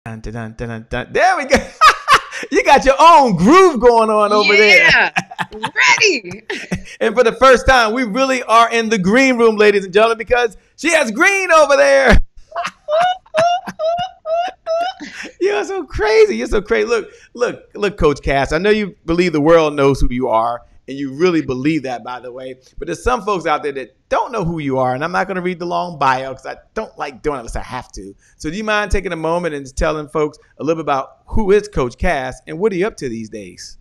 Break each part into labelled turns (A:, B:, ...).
A: Dun, dun, dun, dun, dun, dun. There we go. You got your own groove going on over there.
B: Yeah, ready.
A: And for the first time, we really are in the green room, ladies and gentlemen, because she has green over there. You're so crazy. You're so crazy. Look, Coach Cass. I know you believe the world knows who you are, and you really believe that, by the way. But there's some folks out there that don't know who you are, and I'm not going to read the long bio because I don't like doing it unless I have to. So do you mind taking a moment and just telling folks a little bit about who is Coach Cass and what are you up to these days?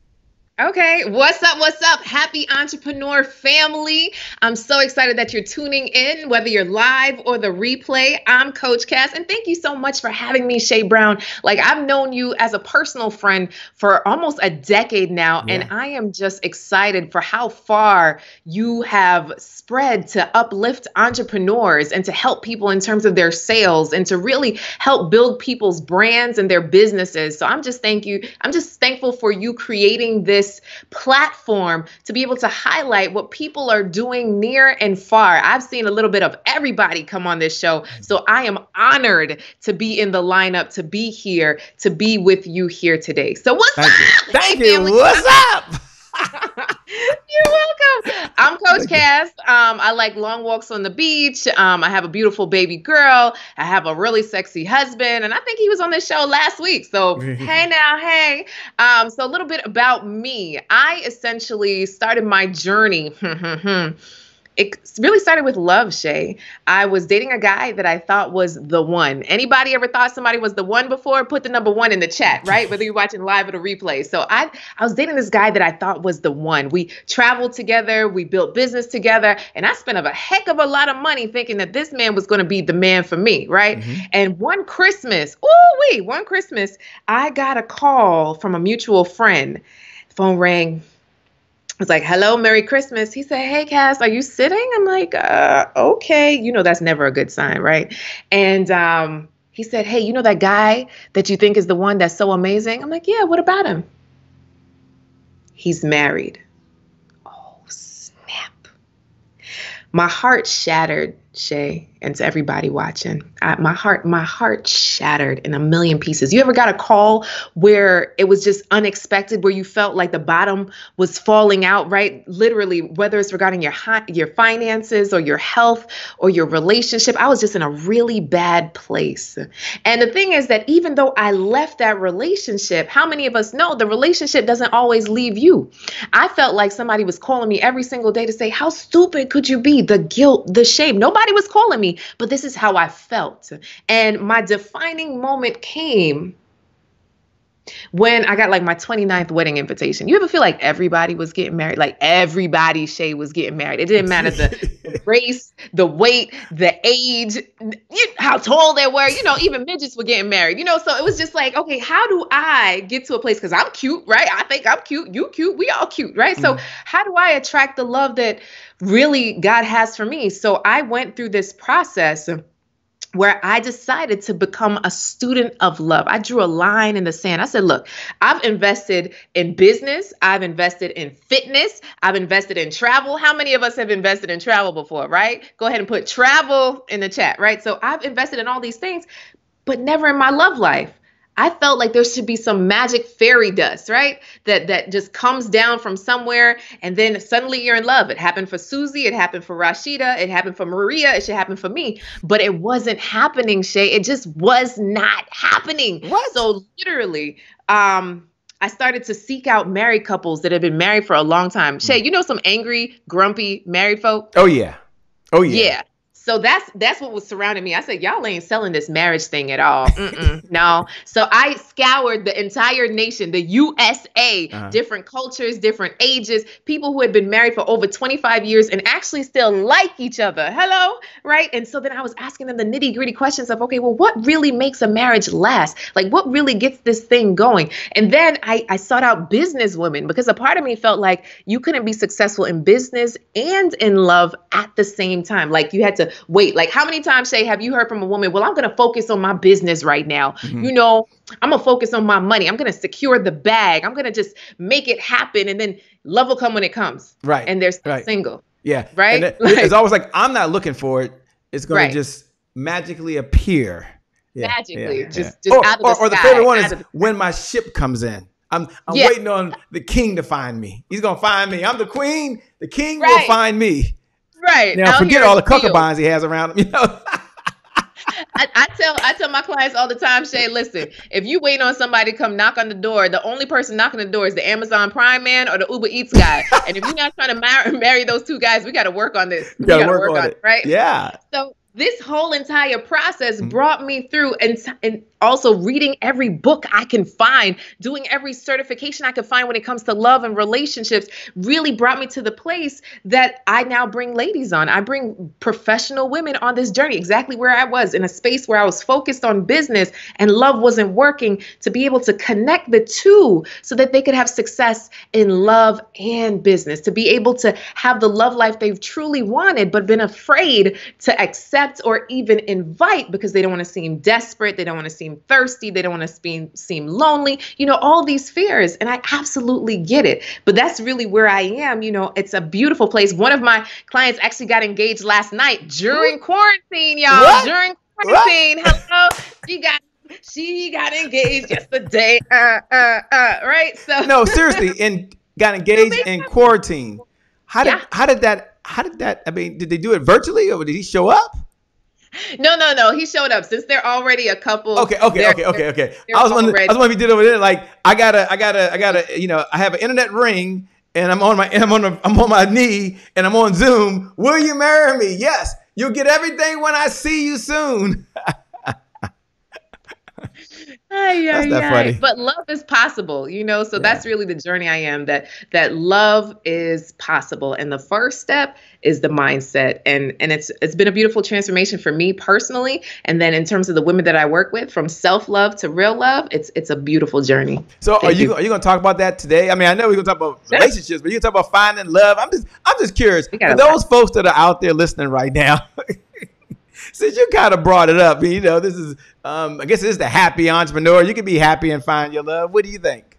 B: Okay, what's up? What's up? Happy entrepreneur family. I'm so excited that you're tuning in, whether you're live or the replay. I'm Coach Cass, and thank you so much for having me, Shay Brown. Like, I've known you as a personal friend for almost a decade now, and I am just excited for how far you have spread to uplift entrepreneurs and to help people in terms of their sales and to really help build people's brands and their businesses. So I'm just thankful for you creating this platform to be able to highlight what people are doing near and far. I've seen a little bit of everybody come on this show. So I am honored to be in the lineup, to be here, to be with you here today. So what's up?
A: Thank you. What's up?
B: You're welcome. I'm Coach Cass. I like long walks on the beach. I have a beautiful baby girl. I have a really sexy husband. And I think he was on this show last week. So hey now, hey. So a little bit about me. I essentially started my journey. It really started with love, Shay. I was dating a guy that I thought was the one. Anybody ever thought somebody was the one before? Put the number one in the chat, right? Whether you're watching live or the replay. So I was dating this guy that I thought was the one. We traveled together. We built business together. And I spent a heck of a lot of money thinking that this man was going to be the man for me, right? And one Christmas, I got a call from a mutual friend. Phone rang. I was like, hello, Merry Christmas. He said, hey, Cass, are you sitting? I'm like, okay. You know, that's never a good sign, right? And he said, hey, you know that guy that you think is the one that's so amazing? I'm like, yeah, what about him? He's married. Oh, snap. My heart shattered, Shay, and to everybody watching. My heart shattered in a million pieces. You ever got a call where it was just unexpected, where you felt like the bottom was falling out, right? Literally, whether it's regarding your finances or your health or your relationship, I was just in a really bad place. And the thing is that even though I left that relationship, how many of us know the relationship doesn't always leave you? I felt like somebody was calling me every single day to say, how stupid could you be? The guilt, the shame. Nobody was calling me, but this is how I felt. And my defining moment came when I got like my 29th wedding invitation. You ever feel like everybody was getting married? Like everybody, Shay, was getting married. It didn't matter the race, the weight, the age, how tall they were, even midgets were getting married, so it was just like, okay, how do I get to a place? Cause I'm cute, right? I think I'm cute. You cute. We all cute, right? So how do I attract the love that really God has for me? So I went through this process where I decided to become a student of love. I drew a line in the sand. I said, look, I've invested in business. I've invested in fitness. I've invested in travel. How many of us have invested in travel before, right? Go ahead and put travel in the chat, right? So I've invested in all these things, but never in my love life. I felt like there should be some magic fairy dust, right? That just comes down from somewhere and then suddenly you're in love. It happened for Susie. It happened for Rashida. It happened for Maria. It should happen for me. But it wasn't happening, Shay. It just was not happening. What? So literally, I started to seek out married couples that had been married for a long time. Shay, you know some angry, grumpy married folk?
A: Oh, yeah. Oh, yeah.
B: Yeah. So that's what was surrounding me. I said, y'all ain't selling this marriage thing at all. No. So I scoured the entire nation, the USA, different cultures, different ages, people who had been married for over 25 years and actually still like each other. Hello, right? And so then I was asking them the nitty gritty questions of, okay, well, what really makes a marriage last? Like what really gets this thing going? And then I sought out business women because a part of me felt like you couldn't be successful in business and in love at the same time. Like you had to wait. Like how many times, Shay, have you heard from a woman, well, I'm going to focus on my business right now. I'm going to focus on my money. I'm going to secure the bag. I'm going to just make it happen. And then love will come when it comes.
A: Right.
B: And they're still single.
A: Yeah.
B: Right.
A: And it's always like, I'm not looking for it. It's going to just magically appear.
B: magically,
A: yeah.
B: just out of the sky.
A: Or the favorite one is when my ship comes in. I'm waiting on the king to find me. He's gonna find me. I'm the queen. The king will find me.
B: Right.
A: Now forget all the concubines he has around him. You know.
B: I tell my clients all the time, Shay, listen, if you wait on somebody to come knock on the door, the only person knocking the door is the Amazon Prime man or the Uber Eats guy. And if you're not trying to marry those two guys, we got to work on this. We got to work on it, right?
A: Yeah.
B: So this whole entire process brought me through and also reading every book I can find, doing every certification I could find when it comes to love and relationships, really brought me to the place that I now bring ladies on. I bring professional women on this journey, exactly where I was, in a space where I was focused on business and love wasn't working, to be able to connect the two so that they could have success in love and business, to be able to have the love life they've truly wanted, but been afraid to accept or even invite because they don't want to seem desperate. They don't want to seem thirsty. They don't want to seem lonely, all these fears. And I absolutely get it. But that's really where I am. It's a beautiful place. One of my clients actually got engaged last night during quarantine, y'all.
A: What?
B: During quarantine. What? Hello. She got engaged yesterday. Right? So
A: no, seriously, and got engaged in quarantine. How did that, I mean, did they do it virtually or did he show up?
B: No. He showed up since they're already a couple.
A: Okay. I was wondering if he did over there. Like I gotta. I have an internet ring and I'm on my knee and I'm on Zoom. Will you marry me? Yes. You'll get everything when I see you soon. That's not funny.
B: But love is possible, so that's really the journey I am, that love is possible. And the first step is the mindset. And it's been a beautiful transformation for me personally. And then in terms of the women that I work with, from self-love to real love, it's a beautiful journey.
A: So are you going to talk about that today? I mean, I know we're going to talk about relationships, but you're going to talk about finding love. I'm just curious. For those folks that are out there listening right now, since you kind of brought it up, this is, I guess this is the happy entrepreneur. You can be happy and find your love. What do you think?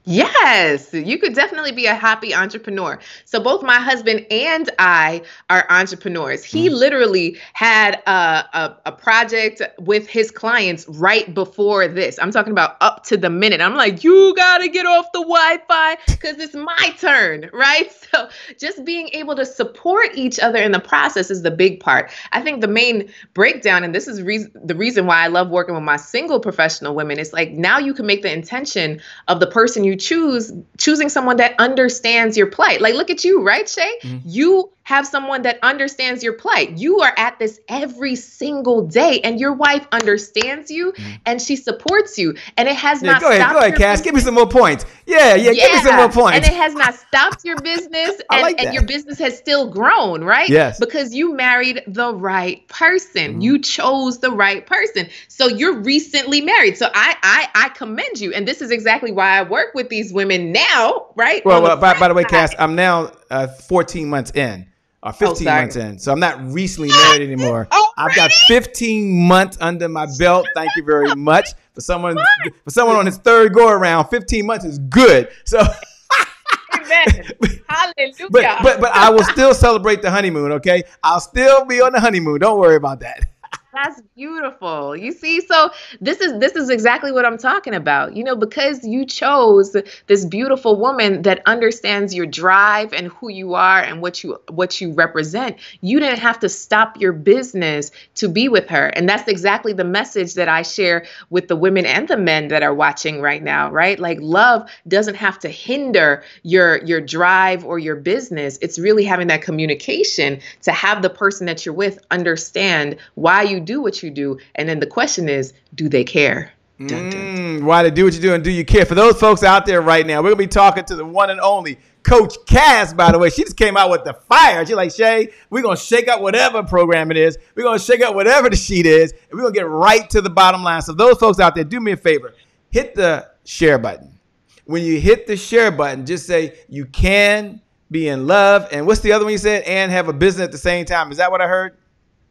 B: Yes, you could definitely be a happy entrepreneur. So both my husband and I are entrepreneurs. He literally had a project with his clients right before this. I'm talking about up to the minute. I'm like, you got to get off the Wi-Fi because it's my turn, right? So just being able to support each other in the process is the big part. I think the main breakdown, and this is the reason why I love working with my single professional women, is like now you can make the intention of the person you choosing someone that understands your plight. Like, look at you, right, Shay? Mm-hmm. You have someone that understands your plight. You are at this every single day, and your wife understands you, and she supports you. And it has not stopped.
A: Go ahead, Cass. Give me some more points. Yeah. Give me some more points.
B: And it has not stopped your business, and your business has still grown, right?
A: Yes.
B: Because you married the right person. Mm-hmm. You chose the right person. So you're recently married. So I commend you. And this is exactly why I work with these women now, right?
A: Well, by the way, Cass, I'm now 14 months in. 15 months in. So I'm not recently married anymore. I've got 15 months under my belt. Thank you very much. For someone on his third go around, 15 months is good. So
B: Amen. Hallelujah.
A: But I will still celebrate the honeymoon, okay? I'll still be on the honeymoon. Don't worry about that.
B: That's beautiful. You see, so this is exactly what I'm talking about. Because you chose this beautiful woman that understands your drive and who you are and what you represent, you didn't have to stop your business to be with her. And that's exactly the message that I share with the women and the men that are watching right now, right? Like, love doesn't have to hinder your drive or your business. It's really having that communication to have the person that you're with understand why you do what you do. And then the question is, do they care? Dun, dun, dun.
A: Why they do what you do and do you care? For those folks out there right now, we're going to be talking to the one and only Coach Cass, by the way. She just came out with the fire. She's like, Shay, we're going to shake up whatever program it is. We're going to shake up whatever the sheet is. And we're going to get right to the bottom line. So those folks out there, do me a favor. Hit the share button. When you hit the share button, just say you can be in love. And what's the other one you said? And have a business at the same time. Is that what I heard?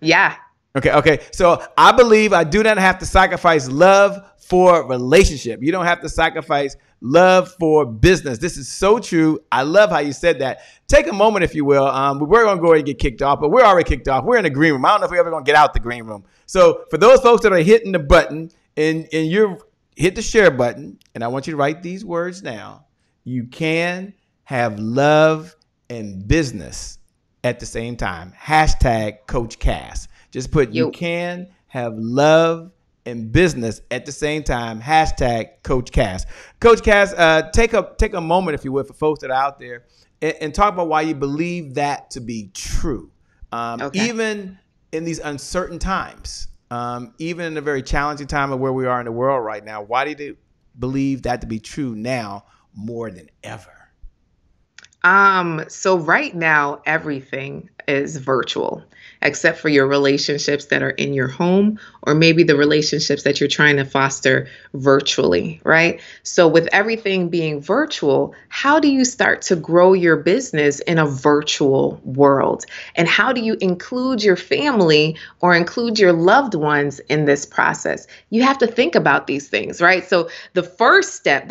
B: Yeah.
A: Okay. So I believe I do not have to sacrifice love for relationship. You don't have to sacrifice love for business. This is so true. I love how you said that. Take a moment, if you will. We're going to go ahead and get kicked off, but we're already kicked off. We're in the green room. I don't know if we're ever going to get out the green room. So for those folks that are hitting the button and you're hit the share button, and I want you to write these words down. You can have love and business at the same time. Hashtag Coach Cass. Just put you can have love and business at the same time. Hashtag Coach Cass. Coach Cass, take a moment, if you would, for folks that are out there and talk about why you believe that to be true. Even in these uncertain times, even in a very challenging time of where we are in the world right now, why do you believe that to be true now more than ever?
B: So right now, everything is virtual, except for your relationships that are in your home, or maybe the relationships that you're trying to foster virtually, right? So with everything being virtual, how do you start to grow your business in a virtual world? And how do you include your family or include your loved ones in this process? You have to think about these things, right? So the first step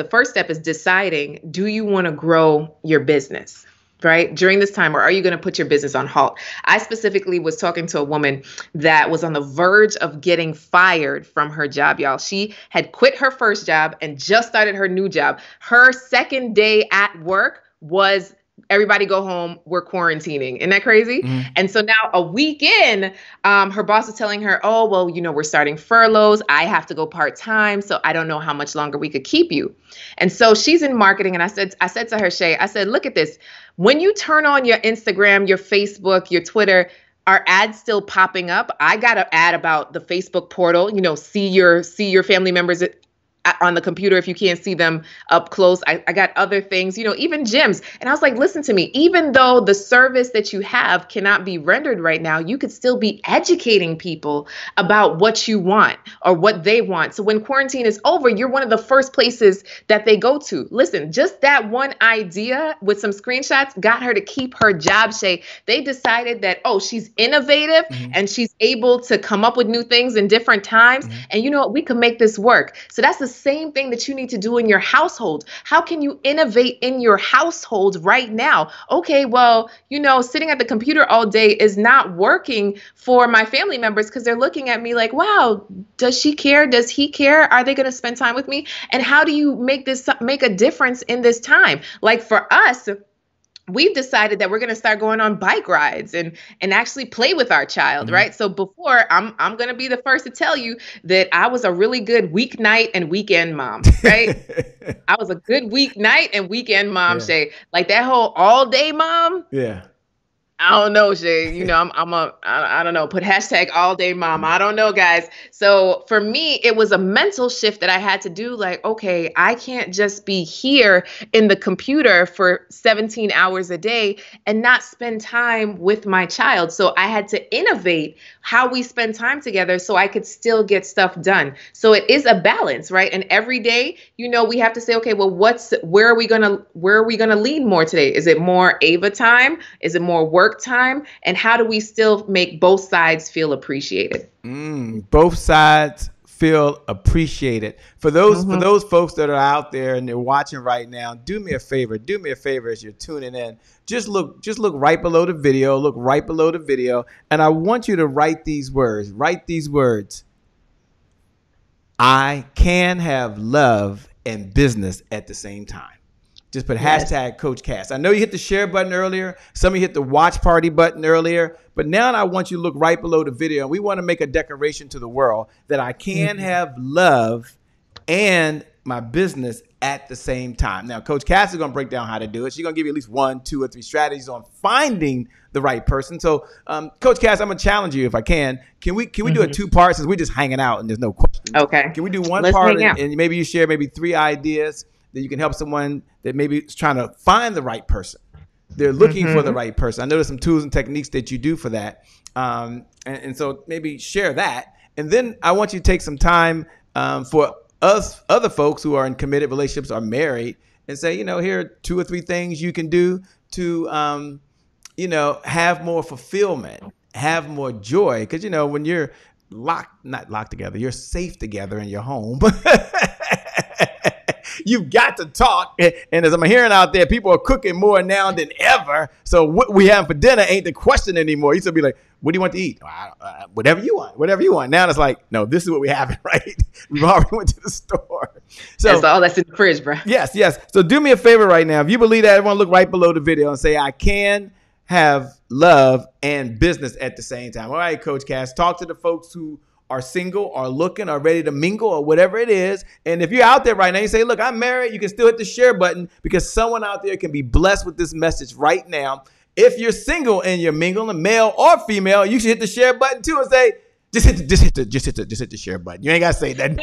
B: is deciding, do you want to grow your business? Right? During this time, or are you going to put your business on halt? I specifically was talking to a woman that was on the verge of getting fired from her job, y'all. She had quit her first job and just started her new job. Her second day at work was everybody go home, we're quarantining. Isn't that crazy? Mm-hmm. And so now a week in, her boss is telling her, oh, well, we're starting furloughs. I have to go part-time. So I don't know how much longer we could keep you. And so she's in marketing. And I said to her, Shay, I said, look at this. When you turn on your Instagram, your Facebook, your Twitter, are ads still popping up? I got an ad about the Facebook portal, see your family members on the computer if you can't see them up close. I got other things, even gyms. And I was like, listen to me, even though the service that you have cannot be rendered right now, you could still be educating people about what you want or what they want. So when quarantine is over, you're one of the first places that they go to. Listen, just that one idea with some screenshots got her to keep her job, Shay. They decided that, she's innovative and she's able to come up with new things in different times. And you know what? We can make this work. So that's the same thing that you need to do in your household. How can you innovate in your household right now? Okay, well, sitting at the computer all day is not working for my family members because they're looking at me like, wow, does she care? Does he care? Are they going to spend time with me? And how do you make a difference in this time? Like for us, we've decided that we're going to start going on bike rides and actually play with our child, right? So before, I'm going to be the first to tell you that I was a really good weeknight and weekend mom, right? I was a good weeknight and weekend mom, Shay. Like that whole all day mom. Yeah. I don't know, Shay. I don't know, put hashtag all day mom. I don't know, guys. So for me, it was a mental shift that I had to do. Like, okay, I can't just be here in the computer for 17 hours a day and not spend time with my child. So I had to innovate how we spend time together so I could still get stuff done. So it is a balance, right? And every day, we have to say, okay, well, where are we gonna lean more today? Is it more Ava time? Is it more work time? And how do we still make both sides feel appreciated?
A: Both sides feel appreciated. For those folks that are out there and they're watching right now, do me a favor as you're tuning in. Just look right below the video. And I want you to write these words. I can have love and business at the same time. Just put hashtag Coach Cass. I know you hit the share button earlier. Some of you hit the watch party button earlier. But now I want you to look right below the video. And we want to make a declaration to the world that I can have love and my business at the same time. Now, Coach Cass is going to break down how to do it. She's going to give you at least 1, 2, or 3 strategies on finding the right person. So, Coach Cass, I'm going to challenge you if I can. Can we do a 2-part since we're just hanging out and there's no questions? Okay. Can we do one part and maybe you share maybe 3 ideas that you can help someone that maybe is trying to find the right person? They're looking for the right person. I know there's some tools and techniques that you do for that. And so maybe share that. And then I want you to take some time for us, other folks who are in committed relationships or married, and say, here are 2 or 3 things you can do to, have more fulfillment, have more joy. Because, when you're not locked together, you're safe together in your home. You've got to talk. And as I'm hearing out there, people are cooking more now than ever. So what we have for dinner ain't the question anymore. You used to be like, what do you want to eat? Whatever you want, whatever you want. Now it's like, no, this is what we have, right? We've already went to the store. So
B: that's all that's in the fridge, bro.
A: Yes. So do me a favor right now. If you believe that, everyone look right below the video and say, I can have love and business at the same time. All right, Coach Cass, talk to the folks who are single or looking or ready to mingle or whatever it is. And if you're out there right now, you say, look, I'm married. You can still hit the share button because someone out there can be blessed with this message right now. If you're single and you're mingling, male or female, you should hit the share button too and say, just hit the share button. You ain't got to say that.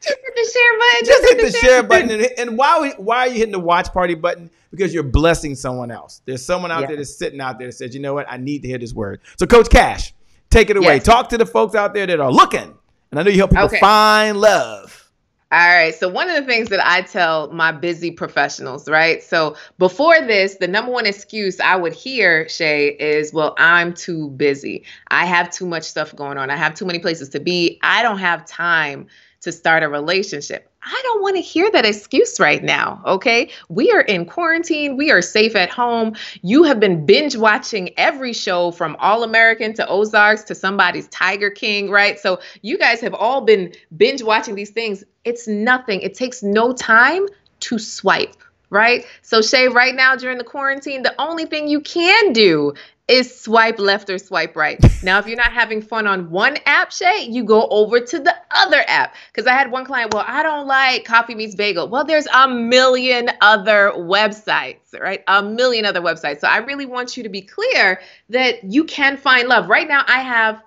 B: Just hit the share button.
A: Just hit the share button. And why are you hitting the watch party button? Because you're blessing someone else. There's someone out there that's sitting out there that says, you know what? I need to hear this word. So Coach Cash, take it away. Yes. Talk to the folks out there that are looking. And I know you help people find love.
B: All right. So one of the things that I tell my busy professionals, right? So before this, the number one excuse I would hear, Shay, is, well, I'm too busy. I have too much stuff going on. I have too many places to be. I don't have time to start a relationship. I don't want to hear that excuse right now. Okay. We are in quarantine. We are safe at home. You have been binge watching every show from All American to Ozarks to somebody's Tiger King, right? So you guys have all been binge watching these things. It's nothing. It takes no time to swipe, right? So Shay, right now during the quarantine, the only thing you can do is swipe left or swipe right. Now, if you're not having fun on one app, Shay, you go over to the other app. Because I had one client, well, I don't like Coffee Meets Bagel. Well, there's a million other websites, right? A million other websites. So I really want you to be clear that you can find love. Right now, I have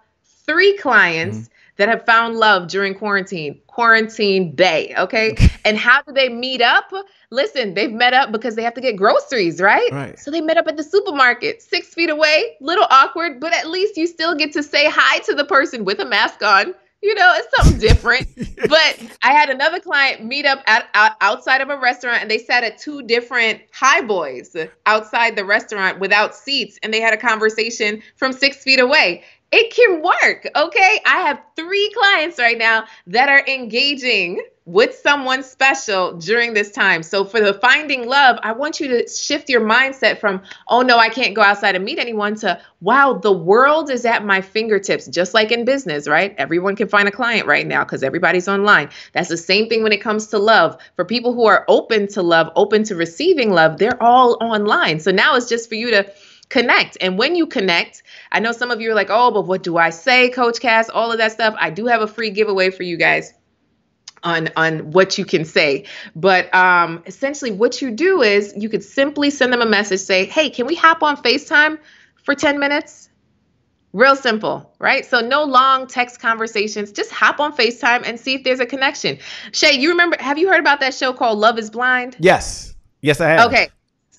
B: 3 clients that have found love during quarantine day, okay? And how do they meet up? Listen, they've met up because they have to get groceries, right? So they met up at the supermarket, 6 feet away, little awkward, but at least you still get to say hi to the person with a mask on. You know, it's something different. But I had another client meet up outside of a restaurant, and they sat at 2 different high boys outside the restaurant without seats, and they had a conversation from 6 feet away. It can work, okay? I have 3 clients right now that are engaging with someone special during this time. So for the finding love, I want you to shift your mindset from, oh no, I can't go outside and meet anyone, to, wow, the world is at my fingertips, just like in business, right? Everyone can find a client right now because everybody's online. That's the same thing when it comes to love. For people who are open to love, open to receiving love, they're all online. So now it's just for you to connect. And when you connect, I know some of you are like, oh, but what do I say, Coach Cass? All of that stuff. I do have a free giveaway for you guys on what you can say. But essentially what you do is you could simply send them a message, say, hey, can we hop on FaceTime for 10 minutes? Real simple, right? So no long text conversations, just hop on FaceTime and see if there's a connection. Shay, you remember, have you heard about that show called Love is Blind?
A: Yes, I have.
B: Okay.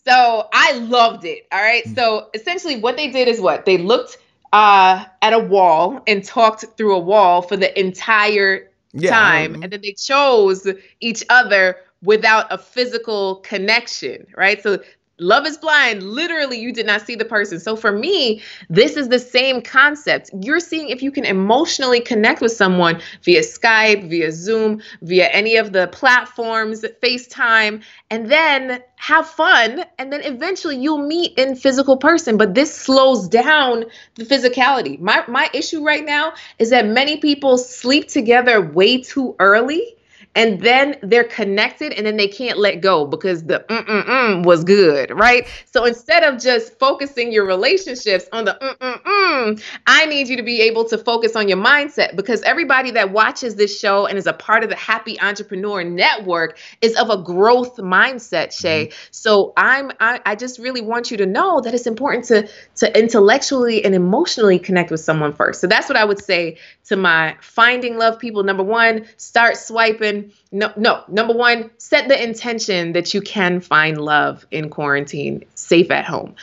B: So I loved it. All right. So essentially what they did is what? They looked at a wall and talked through a wall for the entire time. And then they chose each other without a physical connection, right? So Love is Blind. Literally, you did not see the person. So for me, this is the same concept. You're seeing if you can emotionally connect with someone via Skype, via Zoom, via any of the platforms, FaceTime, and then have fun. And then eventually you'll meet in physical person. But this slows down the physicality. My issue right now is that many people sleep together way too early. And then they're connected and then they can't let go because the was good, right? So instead of just focusing your relationships on the I need you to be able to focus on your mindset, because everybody that watches this show and is a part of the Happy Entrepreneur Network is of a growth mindset, Shay. So I just really want you to know that it's important to intellectually and emotionally connect with someone first. So that's what I would say to my finding love people. Number 1, start swiping. Number 1, set the intention that you can find love in quarantine, safe at home.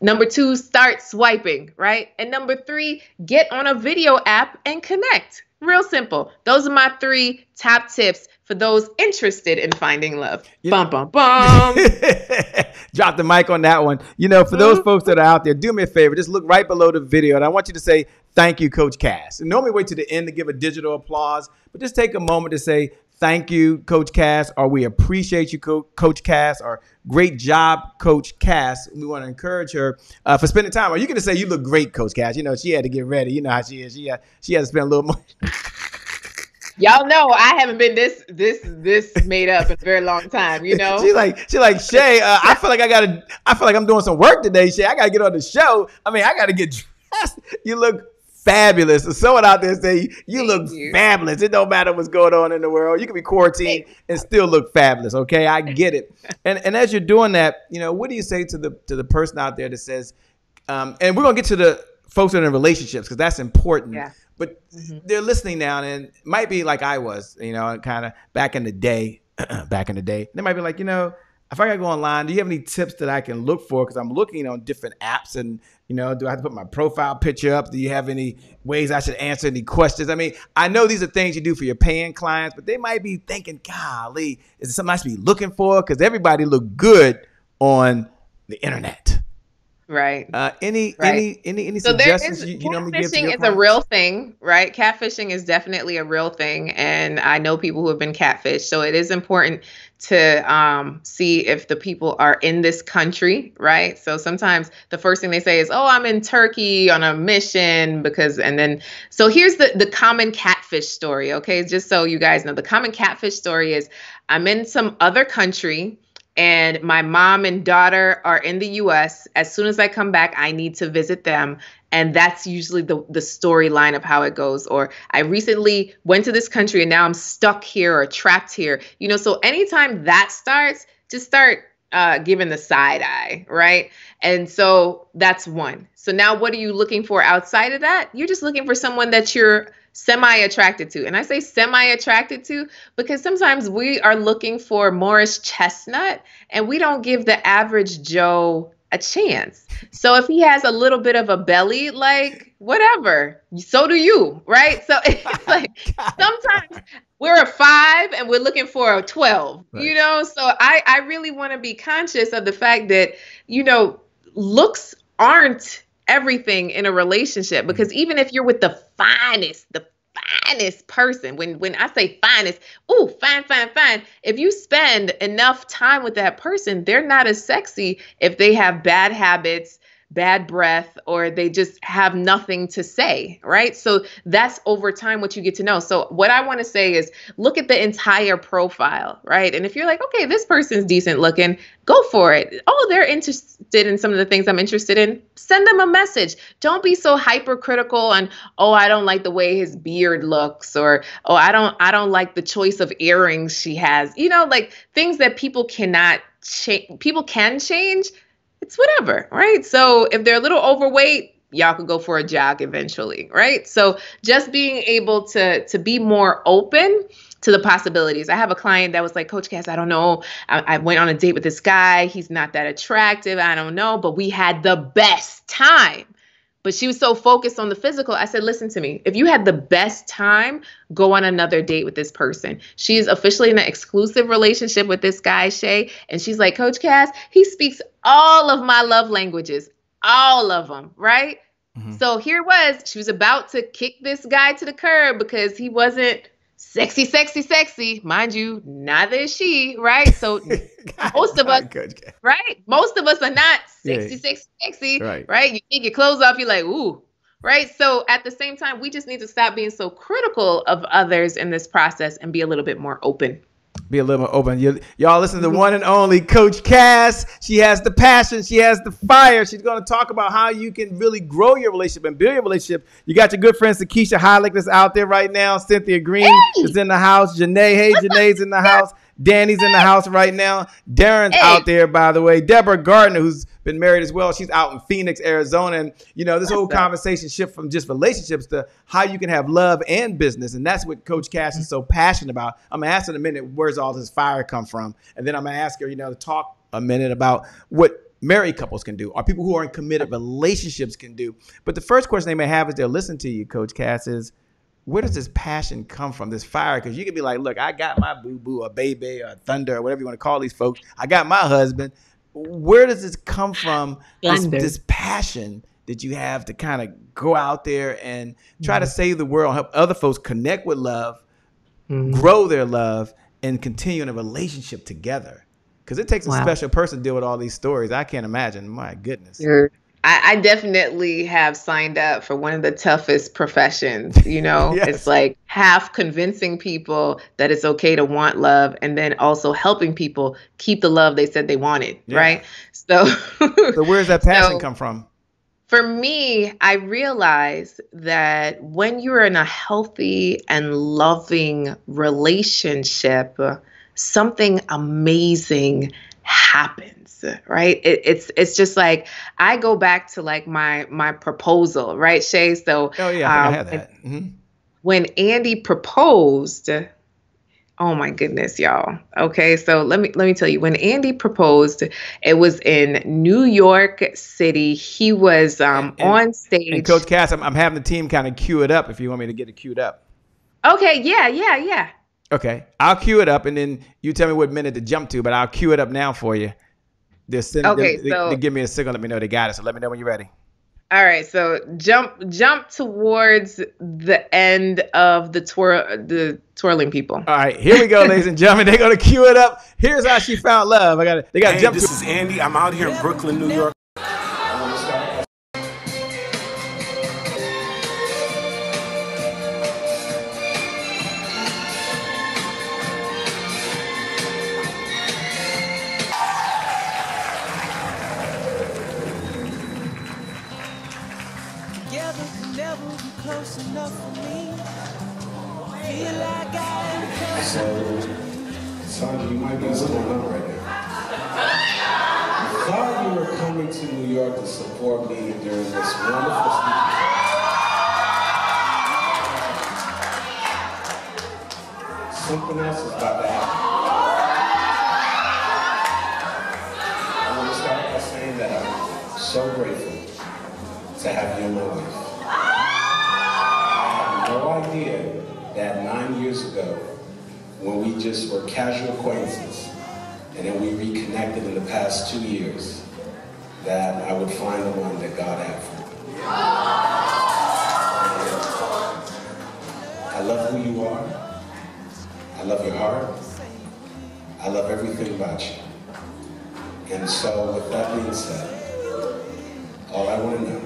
B: Number 2, start swiping, right? And number 3, get on a video app and connect. Real simple. Those are my 3 top tips for those interested in finding love. Bum, bum, bum.
A: Drop the mic on that one. You know, for those folks that are out there, do me a favor. Just look right below the video. And I want you to say, thank you, Coach Cass. And normally wait to the end to give a digital applause, but just take a moment to say, thank you, Coach Cass, or we appreciate you, Coach Cass, or great job, Coach Cass. We want to encourage her for spending time. Or you can just say, you look great, Coach Cass. You know, she had to get ready. You know how she is. She had to spend a little more.
B: Y'all know I haven't been this made up in a very long time, you know?
A: She's like, Shay, I feel like I'm doing some work today, Shay. I gotta get on the show. I mean, I gotta get dressed. You look fabulous. So someone out there say you look fabulous. It don't matter what's going on in the world. You can be quarantined and still look fabulous. Okay, I get it. And as you're doing that, you know, what do you say to the person out there that says, and we're gonna get to the folks that are in relationships because that's important.
B: Yeah.
A: But they're listening now and it might be like I was, you know, kind of back in the day. They might be like, you know, if I got to go online, do you have any tips that I can look for? Because I'm looking on different apps and, you know, do I have to put my profile picture up? Do you have any ways I should answer any questions? I mean, I know these are things you do for your paying clients, but they might be thinking, golly, is it something I should be looking for? Because everybody look good on the internet.
B: Right.
A: Any
B: so
A: suggestions you normally give to your
B: catfishing is
A: clients?
B: a real thing, right? Catfishing is definitely a real thing, and I know people who have been catfished. So it is important to see if the people are in this country, right? So sometimes the first thing they say is, "Oh, I'm in Turkey on a mission," so here's the common catfish story. Okay, just so you guys know, the common catfish story is, I'm in some other country. And my mom and daughter are in the US. As soon as I come back, I need to visit them. And that's usually the storyline of how it goes. Or I recently went to this country and now I'm stuck here or trapped here. You know, so anytime that starts, just start giving the side eye, right? And so that's one. So now what are you looking for outside of that? You're just looking for someone that you're semi-attracted to. And I say semi-attracted to because sometimes we are looking for Morris Chestnut and we don't give the average Joe a chance. So if he has a little bit of a belly, like whatever, so do you, right? So it's like sometimes we're a 5 and we're looking for a 12, right. You know? So I really want to be conscious of the fact that, you know, looks aren't everything in a relationship, because even if you're with the finest person, when I say finest, fine. If you spend enough time with that person, they're not as sexy if they have bad habits, bad breath, or they just have nothing to say, right? So that's over time what you get to know. So what I want to say is look at the entire profile, right? And if you're like, okay, this person's decent looking, go for it. Oh, they're interested in some of the things I'm interested in. Send them a message. Don't be so hypercritical on, oh, I don't like the way his beard looks, or, oh, I don't like the choice of earrings she has. You know, like things that people cannot change. People can change. It's whatever, right? So if they're a little overweight, y'all could go for a jog eventually, right? So just being able to be more open to the possibilities. I have a client that was like, Coach Cass, I don't know. I went on a date with this guy. He's not that attractive. I don't know, but we had the best time. But she was so focused on the physical. I said, listen to me. If you had the best time, go on another date with this person. She's officially in an exclusive relationship with this guy, Shay. And she's like, Coach Cass, he speaks all of my love languages, all of them, right? Mm-hmm. So here it was. She was about to kick this guy to the curb because he wasn't sexy. Mind you, neither is she, right? So most of us, right? Most of us are not sexy, right? You take your clothes off, you're like, ooh, right? So at the same time, we just need to stop being so critical of others in this process and be a little bit more open.
A: Be a little more open. Y'all listen to the one and only Coach Cass. She has the passion. She has the fire. She's going to talk about how you can really grow your relationship and build your relationship. You got your good friend Sakisha Heilig that's out there right now. Cynthia Green is in the house. Janae, Janae's in the house. Danny's in the house right now. Darren's out there, by the way. Deborah Gardner, who's been married as well. She's out in Phoenix, Arizona. And, you know, this whole conversation shift from just relationships to how you can have love and business. And that's what Coach Cass is so passionate about. I'm going to ask her in a minute, where's all this fire come from? And then I'm going to ask her, you know, to talk a minute about what married couples can do or people who are in committed relationships can do. But the first question they may have as they're listening to you, Coach Cass, is, where does this passion come from, this fire? Because you can be like, look, I got my boo-boo or baby or thunder or whatever you want to call these folks. I got my husband. Where does this come from, this passion that you have to kind of go out there and try to save the world, help other folks connect with love? grow their love, and continue in a relationship together. Because it takes a special person to deal with all these stories. I can't imagine. My goodness.
B: I definitely have signed up for one of the toughest professions. You know,
A: Yes.
B: It's like half convincing people that it's okay to want love, and then also helping people keep the love they said they wanted.
A: Yeah.
B: Right. So
A: where's that passion come from?
B: For me, I realize that when you're in a healthy and loving relationship, something amazing happens, right? It's just like, I go back to like my proposal, right, Shay? So
A: I think I had that.
B: When Andy proposed, oh my goodness, y'all. Okay, so let me tell you, when Andy proposed, it was in New York City. He was on stage.
A: And Coach Cass, I'm having the team kind of cue it up if you want me to get it queued up.
B: Okay, yeah.
A: Okay, I'll cue it up, and then you tell me what minute to jump to, but I'll cue it up now for you. They give me a signal, let me know they got it, so let me know when you're ready.
B: All right, so jump towards the end of the twirling people.
A: All right, here we go, ladies and gentlemen. They're gonna cue it up. Here's how she found love. They got to jump.
C: This is Andy. I'm out here in Brooklyn, New York. So, Sandra, you might be what's going on right now. I thought you were coming to New York to support me during this wonderful something else is about to happen. I want to start by saying that I'm so grateful to have you in my life. I had no idea that 9 years ago, when we just were casual acquaintances, and then we reconnected in the past 2 years, that I would find the one that God had for me. I love who you are. I love your heart. I love everything about you. And so, with that being said, all I want to know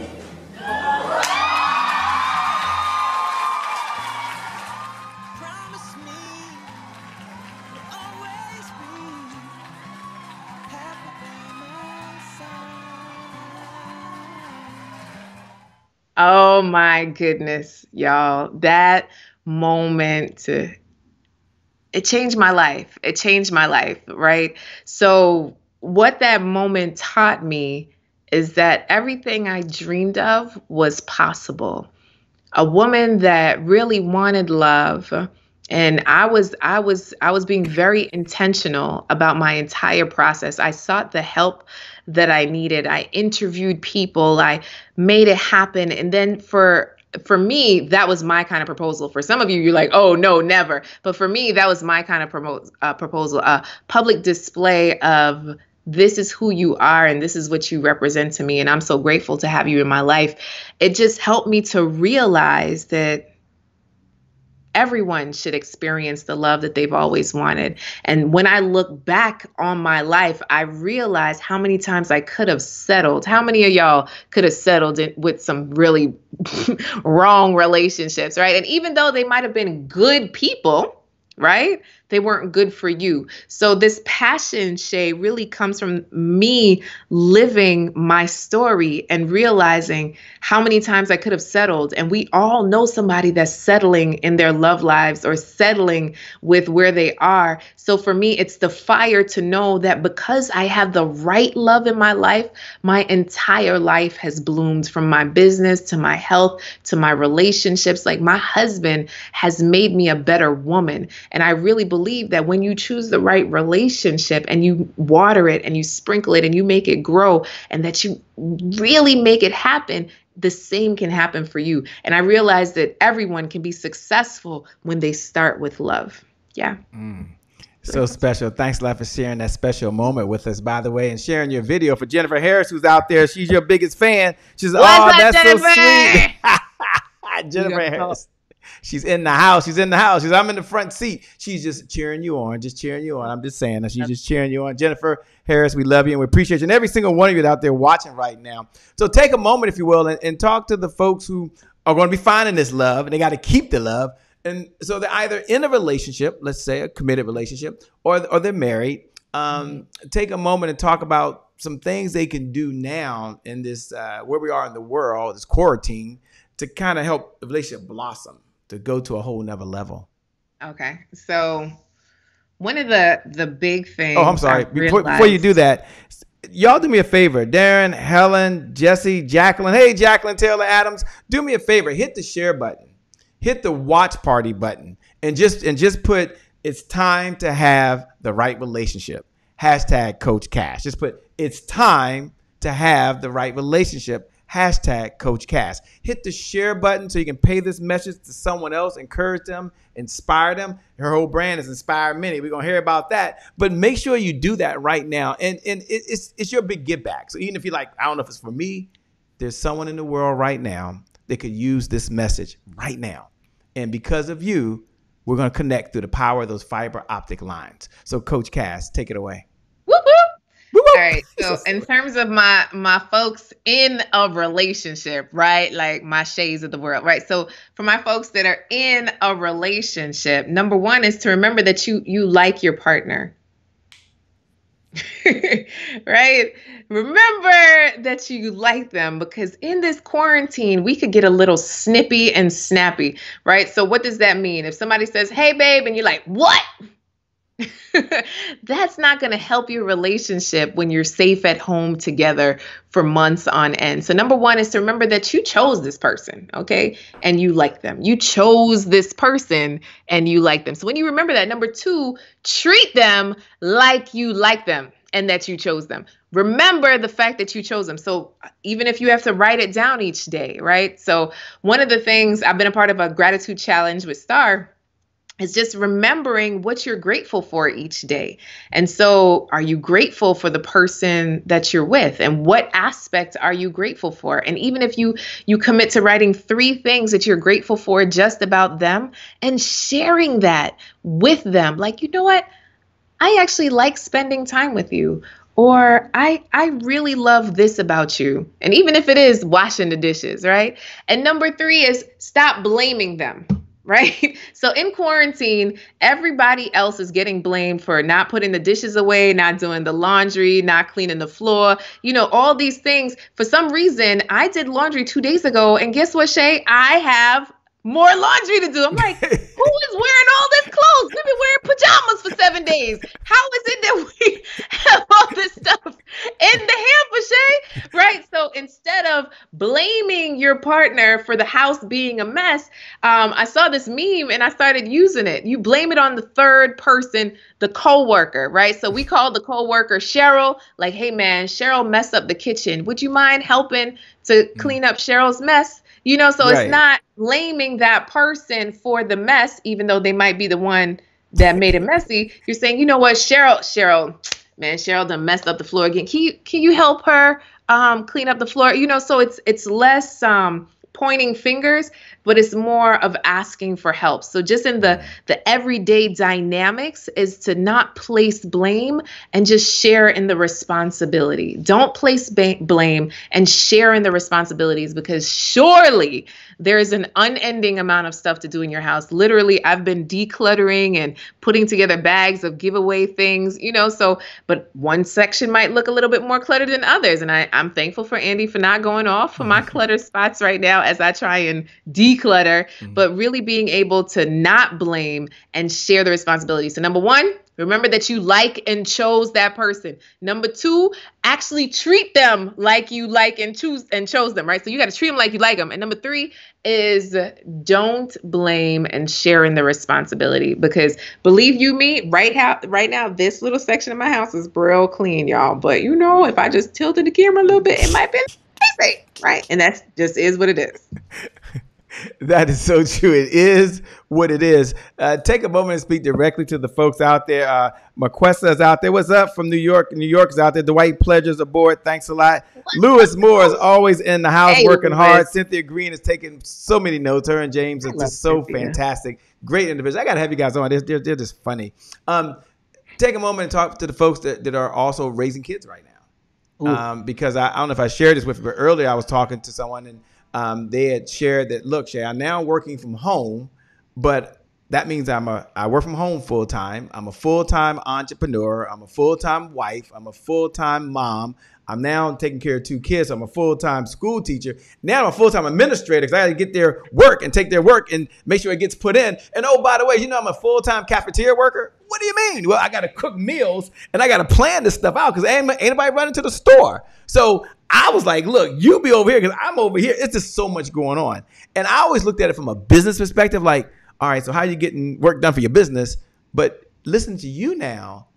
B: Oh my goodness, y'all. That moment, it changed my life. It changed my life, right? So what that moment taught me is that everything I dreamed of was possible. A woman that really wanted love. And I was being very intentional about my entire process. I sought the help that I needed. I interviewed people. I made it happen. And then for me, that was my kind of proposal. For some of you, you're like, oh, no, never. But for me, that was my kind of proposal, a public display of this is who you are and this is what you represent to me. And I'm so grateful to have you in my life. It just helped me to realize that everyone should experience the love that they've always wanted. And when I look back on my life, I realize how many times I could have settled. How many of y'all could have settled with some really wrong relationships, right? And even though they might have been good people, right? They weren't good for you. So this passion, Shay, really comes from me living my story and realizing how many times I could have settled. And we all know somebody that's settling in their love lives or settling with where they are. So for me, it's the fire to know that because I have the right love in my life, my entire life has bloomed, from my business to my health to my relationships. Like, my husband has made me a better woman. And I really believe that when you choose the right relationship and you water it and you sprinkle it and you make it grow and that you really make it happen, the same can happen for you. And I realize that everyone can be successful when they start with love. Yeah.
A: So special. Thanks a lot for sharing that special moment with us, by the way, and sharing your video. For Jennifer Harris, who's out there, she's your biggest fan. She's,
B: What's up,
A: that's
B: Jennifer?
A: so sweet. Jennifer Harris. She's in the house. She's in the house. I'm in the front seat. She's just cheering you on, I'm just saying that she's just cheering you on. Jennifer Harris, we love you and we appreciate you. And every single one of you out there watching right now. So take a moment, if you will, and talk to the folks who are going to be finding this love, and they got to keep the love. And so they're either in a relationship, let's say a committed relationship, or they're married. Take a moment and talk about some things they can do now in this, where we are in the world, this quarantine, to kind of help the relationship blossom, to go to a whole nother level.
B: Okay. So one of the big things.
A: Oh, I'm sorry. Before you do that, y'all do me a favor. Darren, Helen, Jesse, Jacqueline. Hey, Jacqueline Taylor Adams, do me a favor. Hit the share button. Hit the watch party button. And just put, it's time to have the right relationship. Hashtag Coach Cass. Just put, it's time to have the right relationship. Hashtag Coach Cass. Hit the share button so you can pay this message to someone else, encourage them, inspire them. Her whole brand has inspired many. We're going to hear about that. But make sure you do that right now. And it's your big give back. So even if you're like, I don't know if it's for me, there's someone in the world right now that could use this message right now. And because of you, we're going to connect through the power of those fiber optic lines. So Coach Cass, take it away.
B: Whoop, whoop. All right. So in terms of my folks in a relationship, right? Like my shades of the world, right? So for my folks that are in a relationship, number one is to remember that you like your partner. Right? Remember that you like them, because in this quarantine, we could get a little snippy and snappy, right? So what does that mean? If somebody says, hey, babe, and you're like, what? That's not going to help your relationship when you're safe at home together for months on end. So number one is to remember that you chose this person, okay? And you like them. You chose this person and you like them. So when you remember that, number two, treat them like you like them and that you chose them. Remember the fact that you chose them. So even if you have to write it down each day, right? So one of the things, I've been a part of a gratitude challenge with Star, is just remembering what you're grateful for each day. And so are you grateful for the person that you're with? And what aspect are you grateful for? And even if you commit to writing 3 things that you're grateful for just about them and sharing that with them, like, you know what? I actually like spending time with you. Or I really love this about you. And even if it is washing the dishes, right? And number 3 is stop blaming them. Right? So in quarantine, everybody else is getting blamed for not putting the dishes away, not doing the laundry, not cleaning the floor, all these things. For some reason, I did laundry 2 days ago. And guess what, Shay? I have more laundry to do. I'm like, who is wearing all this clothes? We've been wearing pajamas for 7 days. How is it that we have all this stuff in the hamper, Shay? Right? So instead of blaming your partner for the house being a mess, I saw this meme and I started using it. You blame it on the third person, the coworker, right? So we called the coworker Cheryl, like, hey man, Cheryl messed up the kitchen. Would you mind helping to clean up Cheryl's mess? So Right. It's not blaming that person for the mess, even though they might be the one that made it messy. You're saying, you know what, Cheryl, man, Cheryl done messed up the floor again. Can you help her clean up the floor? So it's less pointing fingers, but it's more of asking for help. So just in the everyday dynamics is to not place blame and just share in the responsibility. Don't place blame and share in the responsibilities, because surely there is an unending amount of stuff to do in your house. Literally, I've been decluttering and putting together bags of giveaway things, but one section might look a little bit more cluttered than others. And I'm thankful for Andy for not going off for my clutter spots right now as I try and declutter, but really being able to not blame and share the responsibility. So number 1, remember that you like and chose that person. Number 2, actually treat them like you like and chose them, right? So you got to treat them like you like them. And number 3 is don't blame and share in the responsibility, because believe you me, right now, this little section of my house is real clean, y'all. But if I just tilted the camera a little bit, it might be messy, right? And that just is what it is.
A: That is so true. It is what it is. Take a moment and speak directly to the folks out there. Marquessa's out there. What's up from New York? New York's out there. Dwight Pledger's aboard. Thanks a lot. Lewis Moore is always in the house working hard. Cynthia Green is taking so many notes. Her and James are just so fantastic. Great individuals. I got to have you guys on. They're just funny. Take a moment and talk to the folks that are also raising kids right now. Because I don't know if I shared this with you, but earlier I was talking to someone and they had shared that, look, Shay, I'm now working from home, but that means I work from home full time. I'm a full-time entrepreneur. I'm a full-time wife. I'm a full-time mom. I'm now taking care of 2 kids. I'm a full-time school teacher. Now I'm a full-time administrator because I got to get their work and take their work and make sure it gets put in. And oh, by the way, I'm a full-time cafeteria worker. What do you mean? Well, I got to cook meals and I got to plan this stuff out because ain't anybody running to the store. So I was like, look, you be over here because I'm over here. It's just so much going on. And I always looked at it from a business perspective, like, all right, so how are you getting work done for your business? But listening to you now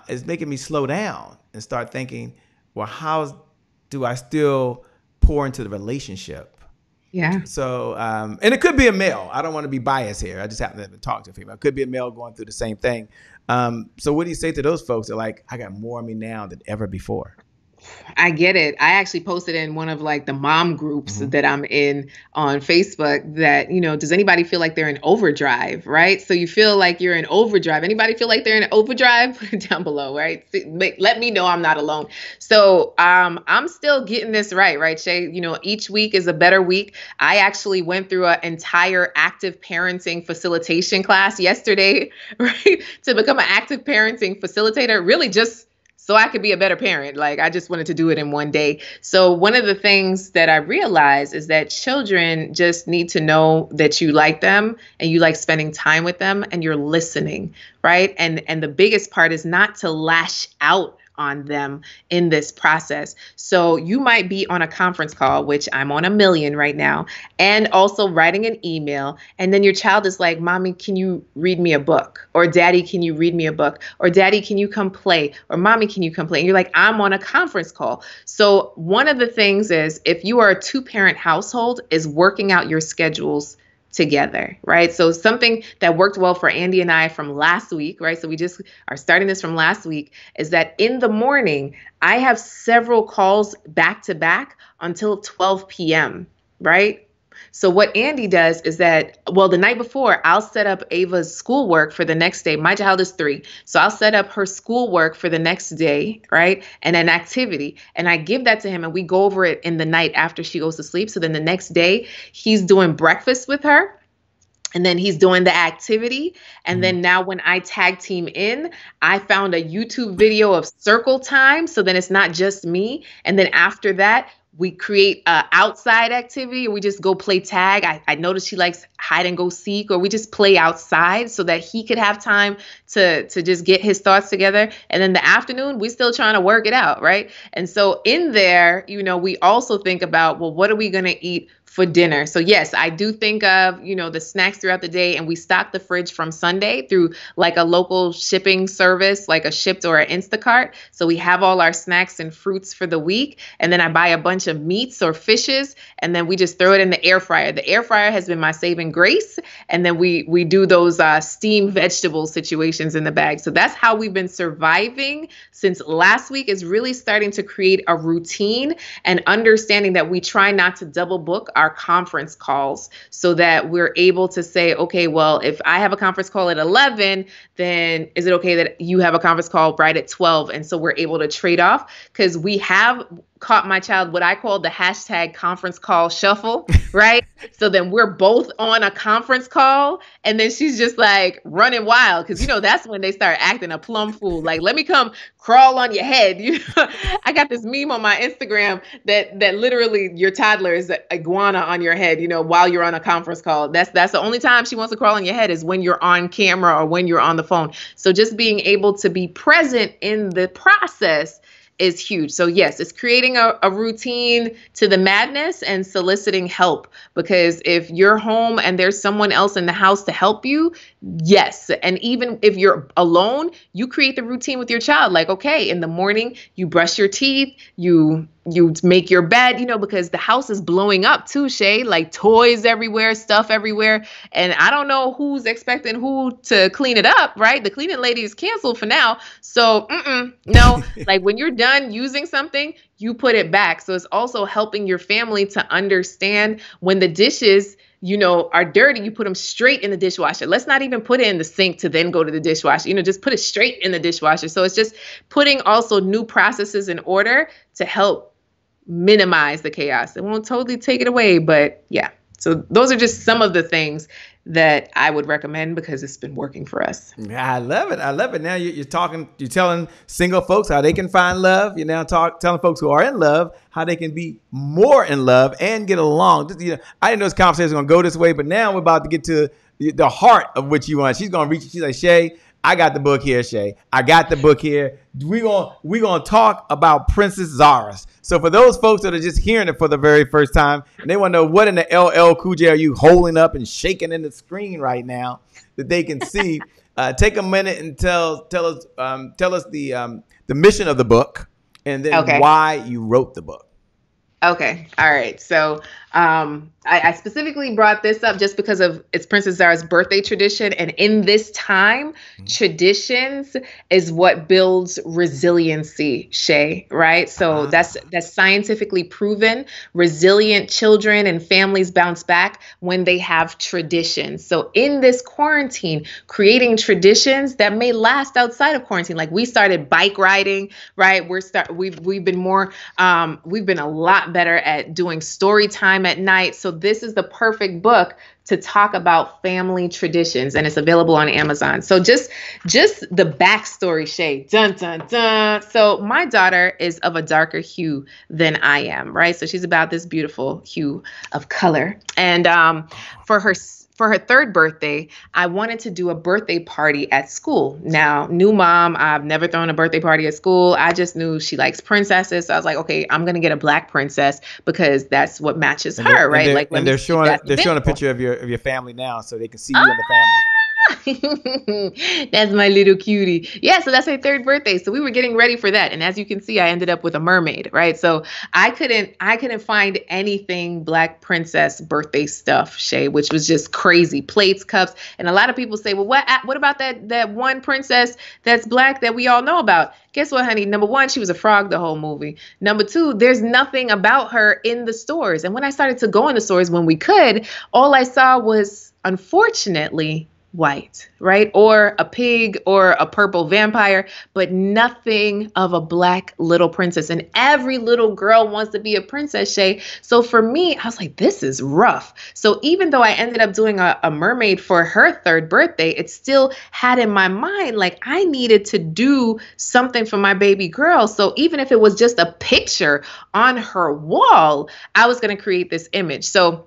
A: is making me slow down and start thinking, well, how do I still pour into the relationship?
B: Yeah.
A: So, and it could be a male. I don't want to be biased here. I just happen to have talked to a female. It could be a male going through the same thing. So what do you say to those folks that are like, I got more on me now than ever before?
B: I get it. I actually posted in one of like the mom groups that I'm in on Facebook that, does anybody feel like they're in overdrive, right? So you feel like you're in overdrive. Anybody feel like they're in overdrive? Put it down below, right? Let me know I'm not alone. So I'm still getting this right, Shay? Each week is a better week. I actually went through an entire active parenting facilitation class yesterday, right? To become an active parenting facilitator, really just so I could be a better parent. Like, I just wanted to do it in one day. So one of the things that I realized is that children just need to know that you like them and you like spending time with them and you're listening, right? And the biggest part is not to lash out on them in this process. So you might be on a conference call, which I'm on 1 million right now, and also writing an email. And then your child is like, Mommy, can you read me a book? Or Daddy, can you read me a book? Or Daddy, can you come play? Or Mommy, can you come play? And you're like, I'm on a conference call. So one of the things is, if you are a 2-parent household, is working out your schedules together, right? So something that worked well for Andy and I from last week, right? So we just are starting this from last week, is that in the morning, I have several calls back to back until 12 p.m., right? So what Andy does is that, the night before, I'll set up Ava's schoolwork for the next day. My child is 3. So I'll set up her schoolwork for the next day, right? And an activity. And I give that to him and we go over it in the night after she goes to sleep. So then the next day he's doing breakfast with her. And then he's doing the activity. And then now when I tag team in, I found a YouTube video of circle time. So then it's not just me. And then after that, we create an outside activity, or we just go play tag. I noticed she likes hide and go seek, or we just play outside so that he could have time to just get his thoughts together. And then the afternoon, we're still trying to work it out, right? And so in there, we also think about, well, what are we going to eat for dinner? So yes, I do think of, the snacks throughout the day, and we stock the fridge from Sunday through like a local shipping service, like a Shipt or an Instacart. So we have all our snacks and fruits for the week. And then I buy a bunch of meats or fishes, and then we just throw it in the air fryer. The air fryer has been my saving grace. And then we do those steamed vegetable situations in the bag. So that's how we've been surviving since last week, is really starting to create a routine and understanding that we try not to double book our conference calls, so that we're able to say, okay, well, if I have a conference call at 11, then is it okay that you have a conference call right at 12? And so we're able to trade off, because we have caught my child what I call the hashtag conference call shuffle, right? So then we're both on a conference call, and then she's just like running wild, because that's when they start acting a plum fool. Like, let me come crawl on your head. I got this meme on my Instagram that literally your toddler is an iguana on your head, while you're on a conference call. That's the only time she wants to crawl on your head, is when you're on camera or when you're on the phone. So just being able to be present in the process is huge. So yes, it's creating a routine to the madness and soliciting help, because if you're home and there's someone else in the house to help you, yes. And even if you're alone, you create the routine with your child. Like, okay, in the morning, you brush your teeth, you you make your bed, because the house is blowing up too, Shay, like toys everywhere, stuff everywhere. And I don't know who's expecting who to clean it up, right? The cleaning lady is canceled for now. So, no, like when you're done using something, you put it back. So it's also helping your family to understand when the dishes, are dirty, you put them straight in the dishwasher. Let's not even put it in the sink to then go to the dishwasher, just put it straight in the dishwasher. So it's just putting also new processes in order to help minimize the chaos. It won't totally take it away, but yeah. So those are just some of the things that I would recommend because it's been working for us.
A: Yeah, I love it. I love it. Now you're telling single folks how they can find love. You're now telling folks who are in love how they can be more in love and get along. I didn't know this conversation was going to go this way, but now we're about to get to the heart of what you want. She's going to reach. She's like, Shay, I got the book here, Shay. I got the book here. We're gonna talk about Princess Zara. So for those folks that are just hearing it for the very first time, and they want to know what in the LL Cool J are you holding up and shaking in the screen right now that they can see, take a minute and tell us the mission of the book and then why you wrote the book.
B: Okay. All right. So I specifically brought this up just because of it's Princess Zara's birthday tradition. And in this time, traditions is what builds resiliency, Shay, right? So that's scientifically proven. Resilient children and families bounce back when they have traditions. So in this quarantine, creating traditions that may last outside of quarantine, like we started bike riding, right? We've been a lot better at doing story time at night. So this is the perfect book to talk about family traditions, and it's available on Amazon. So just the backstory, Shay. Dun, dun, dun. So my daughter is of a darker hue than I am, right? So she's about this beautiful hue of color. And for her third birthday, I wanted to do a birthday party at school. Now, new mom, I've never thrown a birthday party at school. I just knew she likes princesses. So I was like, okay, I'm going to get a black princess because that's what matches her, right?
A: And they're showing a picture of your family now so they can see you and the family.
B: That's my little cutie. Yeah, so that's her third birthday. So we were getting ready for that. And as you can see, I ended up with a mermaid, right? So I couldn't find anything Black princess birthday stuff, Shay, which was just crazy. Plates, cups. And a lot of people say, well, what about that one princess that's Black that we all know about? Guess what, honey? Number one, she was a frog the whole movie. Number two, there's nothing about her in the stores. And when I started to go in the stores when we could, all I saw was, unfortunately, white, right? Or a pig or a purple vampire, but nothing of a Black little princess. And every little girl wants to be a princess, Shay. So for me, I was like, this is rough. So even though I ended up doing a mermaid for her third birthday, it still had in my mind, like I needed to do something for my baby girl. So even if it was just a picture on her wall, I was going to create this image. So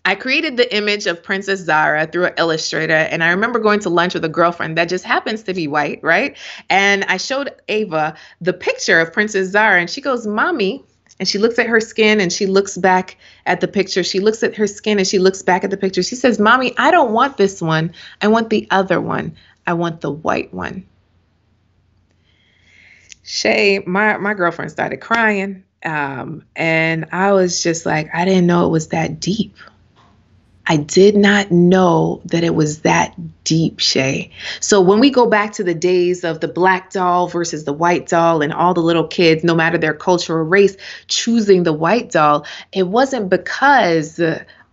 B: I created the image of Princess Zara through an illustrator. And I remember going to lunch with a girlfriend that just happens to be white, right? And I showed Ava the picture of Princess Zara and she goes, Mommy, and she looks at her skin and she looks back at the picture. She looks at her skin and she looks back at the picture. She says, Mommy, I don't want this one. I want the other one. I want the white one. Shay, my girlfriend started crying. And I was just like, I didn't know it was that deep. I did not know that it was that deep, Shay. So when we go back to the days of the Black doll versus the white doll and all the little kids, no matter their culture or race, choosing the white doll, it wasn't because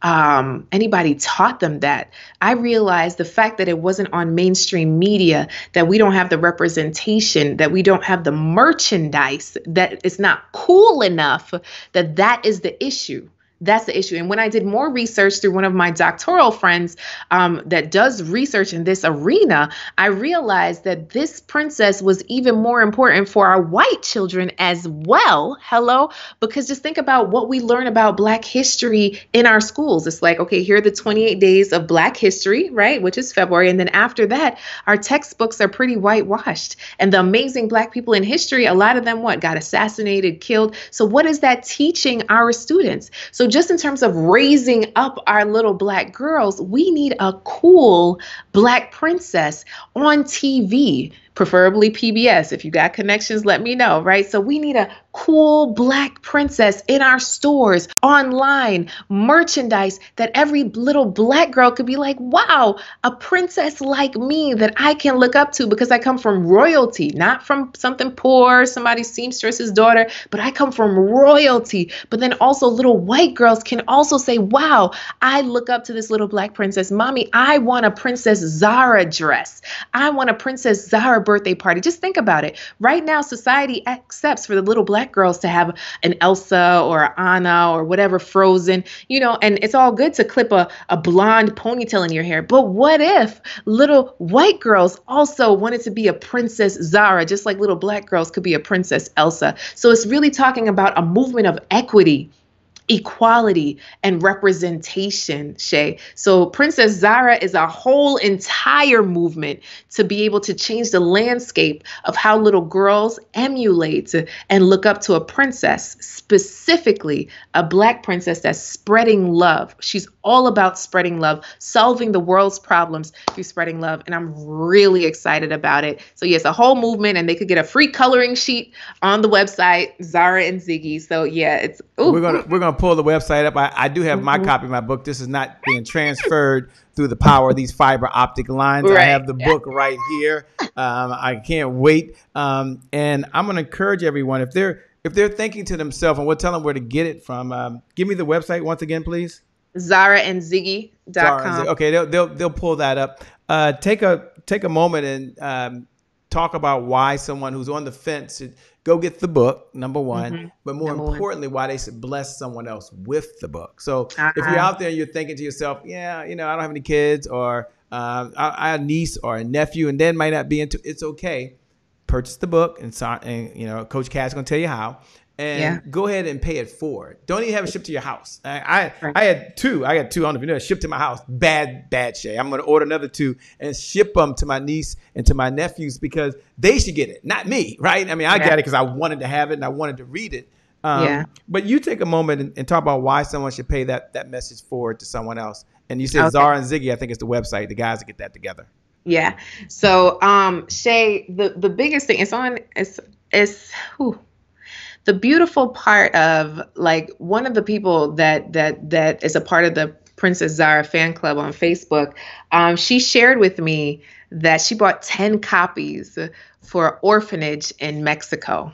B: anybody taught them that. I realized the fact that it wasn't on mainstream media, that we don't have the representation, that we don't have the merchandise, that it's not cool enough, that is the issue. That's the issue. And when I did more research through one of my doctoral friends that does research in this arena, I realized that this princess was even more important for our white children as well. Hello? Because just think about what we learn about Black history in our schools. It's like, okay, here are the 28 days of Black history, right? Which is February. And then after that, our textbooks are pretty whitewashed. And the amazing Black people in history, a lot of them, got assassinated, killed. So what is that teaching our students? So just in terms of raising up our little Black girls, we need a cool Black princess on TV. preferably PBS. If you got connections, let me know, right? So we need a cool Black princess in our stores, online, merchandise that every little Black girl could be like, wow, a princess like me that I can look up to because I come from royalty, not from something poor, somebody's seamstress's daughter, but I come from royalty. But then also little white girls can also say, wow, I look up to this little Black princess. Mommy, I want a Princess Zara dress. I want a Princess Zara birthday party. Just think about it. Right now, society accepts for the little Black girls to have an Elsa or Anna or whatever Frozen, and it's all good to clip a blonde ponytail in your hair. But what if little white girls also wanted to be a Princess Zara, just like little Black girls could be a Princess Elsa? So it's really talking about a movement of equity, equality, and representation, Shay. So Princess Zara is a whole entire movement to be able to change the landscape of how little girls emulate and look up to a princess, specifically a Black princess that's spreading love. She's all about spreading love, solving the world's problems through spreading love. And I'm really excited about it. So yes, a whole movement, and they could get a free coloring sheet on the website, Zara and Ziggy. So yeah, it's
A: we're gonna pull the website up. I do have my copy of my book. This is not being transferred through the power of these fiber optic lines. Right. I have the book right here. I can't wait. And I'm gonna encourage everyone, if they're thinking to themselves, and we'll tell them where to get it from. Give me the website once again, please.
B: ZaraandZiggy.com.
A: Okay, they'll pull that up. Take a moment and talk about why someone who's on the fence should go get the book, number one, but more importantly, why they should bless someone else with the book. So if you're out there and you're thinking to yourself, yeah, I don't have any kids, or I have a niece or a nephew, and then might not be into, it's okay. Purchase the book, and Coach Cass is going to tell you how. And go ahead and pay it forward. Don't even have it shipped to your house. I had two. I got two. I don't know if you know, shipped to my house. Bad Shay. I'm going to order another 2 and ship them to my niece and to my nephews, because they should get it, not me, right? I mean, I got it because I wanted to have it and I wanted to read it. But you take a moment and talk about why someone should pay that message forward to someone else. And you said Zara and Ziggy, I think it's the website. The guys that get that together.
B: Yeah. So, Shay, the biggest thing the beautiful part of, like, one of the people that is a part of the Princess Zara fan club on Facebook, she shared with me that she bought 10 copies for an orphanage in Mexico.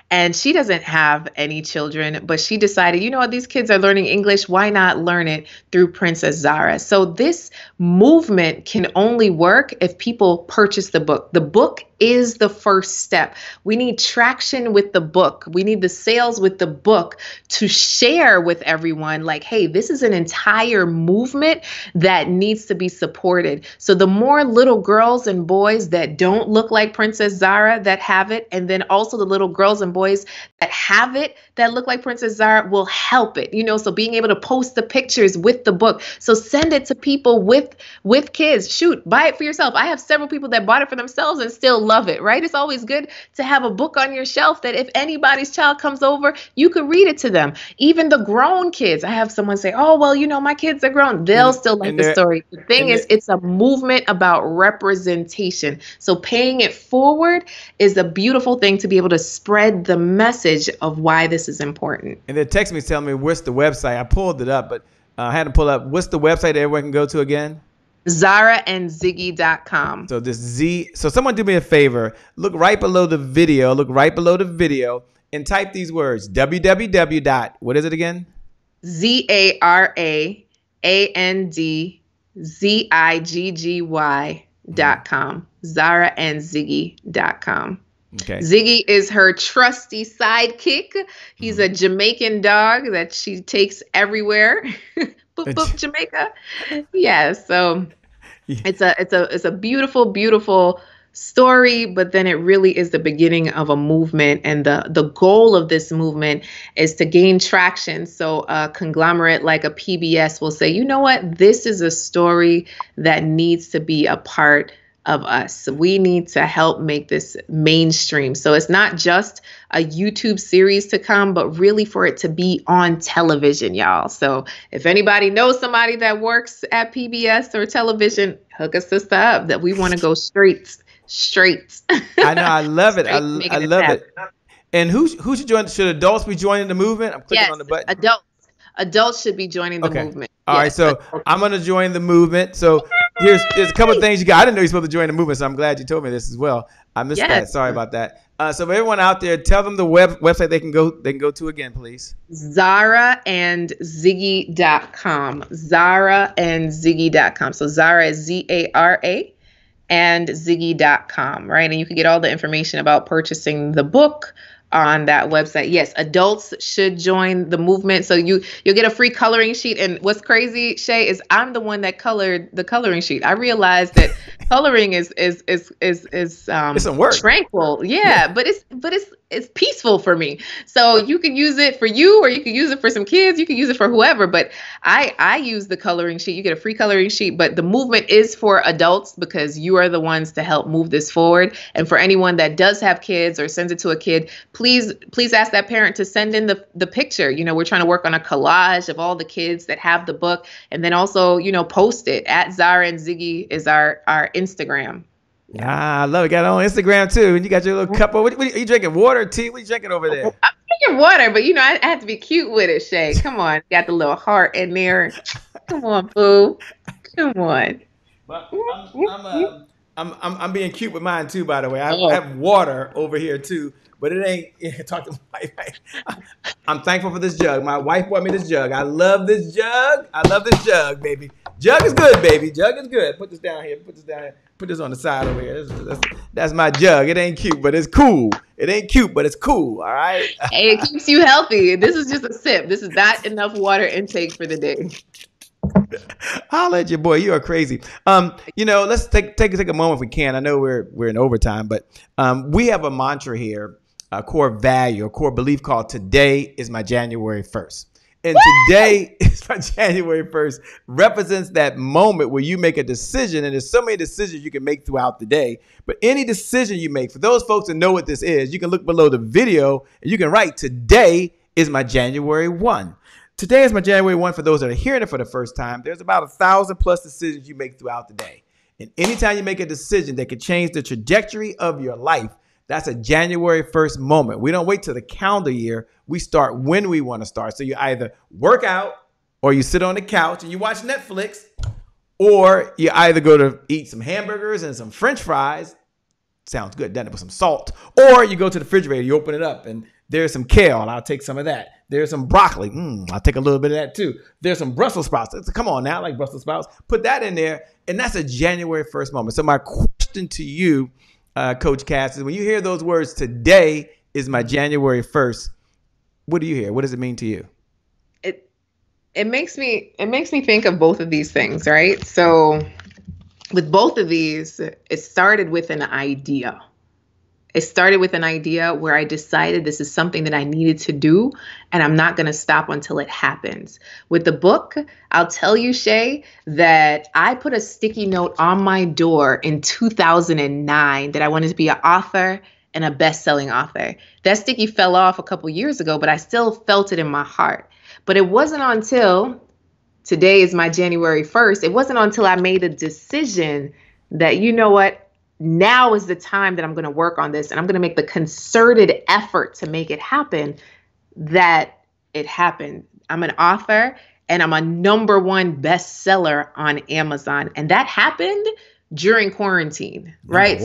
B: And she doesn't have any children, but she decided, what, these kids are learning English. Why not learn it through Princess Zara? So this movement can only work if people purchase the book. The book is the first step. We need traction with the book. We need the sales with the book to share with everyone, like, hey, this is an entire movement that needs to be supported. So the more little girls and boys that don't look like Princess Zara that have it, and then also the little girls and boys that have it that look like Princess Zara will help it. So being able to post the pictures with the book. So send it to people with kids. Shoot, buy it for yourself. I have several people that bought it for themselves and still love it, right? It's always good to have a book on your shelf that if anybody's child comes over, you could read it to them. Even the grown kids. I have someone say, oh, well, my kids are grown. They'll still like the story. The thing is, it's a movement about representation. So paying it forward is a beautiful thing to be able to spread the message of why this is important.
A: And they text me telling me, what's the website? I pulled it up, but I had to pull up. What's the website that everyone can go to again?
B: ZaraandZiggy.com.
A: So someone do me a favor. Look right below the video. And type these words. www. What is it again?
B: ZaraandZiggy.com. ZaraandZiggy.com.
A: Okay.
B: Ziggy is her trusty sidekick. He's a Jamaican dog that she takes everywhere. Boop, boop, Jamaica. Yeah. So it's a beautiful, beautiful story, but then it really is the beginning of a movement. And the goal of this movement is to gain traction. So a conglomerate like a PBS will say, you know what, this is a story that needs to be a part of us. We need to help make this mainstream. So it's not just a YouTube series to come, but really for it to be on television, y'all. So if anybody knows somebody that works at PBS or television, hook a sister up that we want to go straight straight.
A: I know. I love it. I
B: Making it
A: love
B: happen.
A: it. And who should join? Should adults be joining the movement? I'm clicking
B: Yes,
A: on the button.
B: adults should be joining the
A: Okay.
B: movement.
A: All right. So I'm going to join the movement. So there's a couple of things you got. I didn't know you're supposed to join the movement, so I'm glad you told me this as well. I missed that. Sorry about that. So for everyone out there, tell them the website they can go to again, please.
B: ZaraandZiggy.com. ZaraandZiggy.com. So Zara is ZARA and Ziggy.com, right? And you can get all the information about purchasing the book on that website. Yes, adults should join the movement. So you'll get a free coloring sheet. And what's crazy, Shay, is I'm the one that colored the coloring sheet. I realized that coloring is
A: it's some work.
B: Tranquil. Yeah, but it's peaceful for me. So you can use it for you, or you can use it for some kids. You can use it for whoever. But I use the coloring sheet. You get a free coloring sheet. But the movement is for adults because you are the ones to help move this forward. And for anyone that does have kids or sends it to a kid, please ask that parent to send in the picture. You know, we're trying to work on a collage of all the kids that have the book, and then also, you know, post it at Zara and Ziggy is our Instagram.
A: Ah, I love it. Got it on Instagram too. And you got your little cup of, what are you drinking? Water or tea? What are you drinking over there?
B: I'm drinking water, but you know, I have to be cute with it, Shay. Come on. Got the little heart in there. Come on, boo. Come on.
A: I'm being cute with mine too, by the way. I have water over here too, but it ain't. Talk to my wife. I'm thankful for this jug. My wife bought me this jug. I love this jug. I love this jug, baby. Jug is good, baby. Jug is good. Put this down here. Put this down here. Put this on the side over here. That's my jug. It ain't cute, but it's cool. It ain't cute, but it's cool. All right.
B: Hey, it keeps you healthy. This is just a sip. This is not enough water intake for the day.
A: Holla at your boy. You are crazy. You know, let's take a moment if we can. I know we're in overtime, but we have a mantra here, a core value, a core belief called "Today is my January 1st." And today is my January 1st represents that moment where you make a decision, and there's so many decisions you can make throughout the day. But any decision you make, for those folks that know what this is, you can look below the video and you can write, "Today is my January 1." Today is my January 1 for those that are hearing it for the first time. There's about 1,000+ decisions you make throughout the day. And anytime you make a decision that could change the trajectory of your life, that's a January 1st moment. We don't wait till the calendar year. We start when we want to start. So you either work out, or you sit on the couch and you watch Netflix, or you either go to eat some hamburgers and some French fries. Sounds good, doesn't it? With some salt. Or you go to the refrigerator, you open it up, and there's some kale, and I'll take some of that. There's some broccoli. I'll take a little bit of that too. There's some Brussels sprouts. Come on now, I like Brussels sprouts. Put that in there, and that's a January 1st moment. So my question to you, Coach Cass, is when you hear those words, "Today is my January 1st," what do you hear? What does it mean to you?
B: It makes me think of both of these things, right? So with both of these, it started with an idea. It started with an idea where I decided this is something that I needed to do, and I'm not going to stop until it happens. With the book, I'll tell you, Shay, that I put a sticky note on my door in 2009 that I wanted to be an author and a best-selling author. That sticky fell off a couple years ago, but I still felt it in my heart. But it wasn't until today is my January 1st. It wasn't until I made a decision that, you know what, now is the time that I'm going to work on this, and I'm going to make the concerted effort to make it happen, that it happened. I'm an author, and I'm a #1 bestseller on Amazon. And that happened during quarantine, right?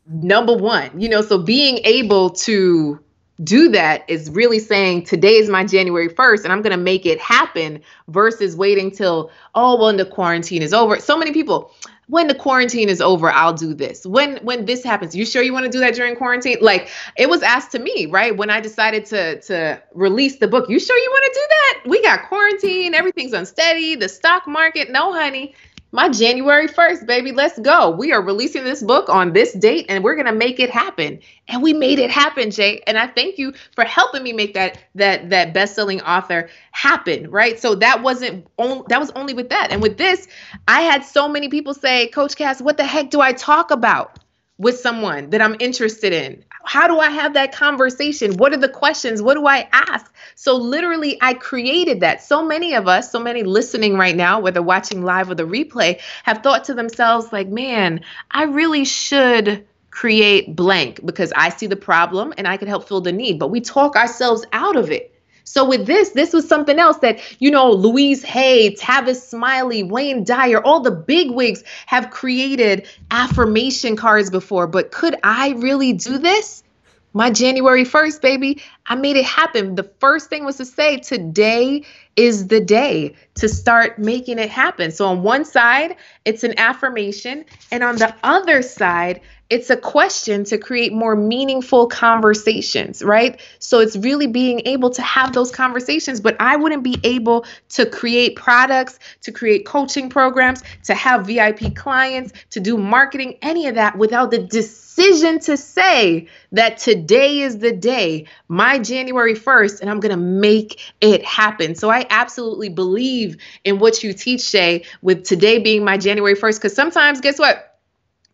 A: Number one,
B: you know, so being able to do that is really saying today is my January 1st and I'm going to make it happen versus waiting till, when the quarantine is over. So many people, when the quarantine is over, I'll do this. When this happens, you sure you want to do that during quarantine? Like, it was asked to me, right? When I decided to release the book, you sure you want to do that? We got quarantine, everything's unsteady, the stock market. No, honey. My January 1st, baby, let's go. We are releasing this book on this date and we're going to make it happen. And we made it happen, Jay. And I thank you for helping me make that best-selling author happen, right? So that was only with that. And with this, I had so many people say, Coach Cass, what the heck do I talk about with someone that I'm interested in? How do I have that conversation? What are the questions? What do I ask? So literally, I created that. So many of us, so many listening right now, whether watching live or the replay, have thought to themselves like, man, I really should create blank because I see the problem and I can help fill the need. But we talk ourselves out of it. So with this was something else that, Louise Hay, Tavis Smiley, Wayne Dyer, all the big wigs have created affirmation cards before. But could I really do this? My January 1st, baby, I made it happen. The first thing was to say, today is the day to start making it happen. So on one side, it's an affirmation. And on the other side, it's a question to create more meaningful conversations, right? So it's really being able to have those conversations, but I wouldn't be able to create products, to create coaching programs, to have VIP clients, to do marketing, any of that without the decision to say that today is the day, my January 1st, and I'm going to make it happen. So I absolutely believe in what you teach, Shay, with today being my January 1st, because sometimes, guess what?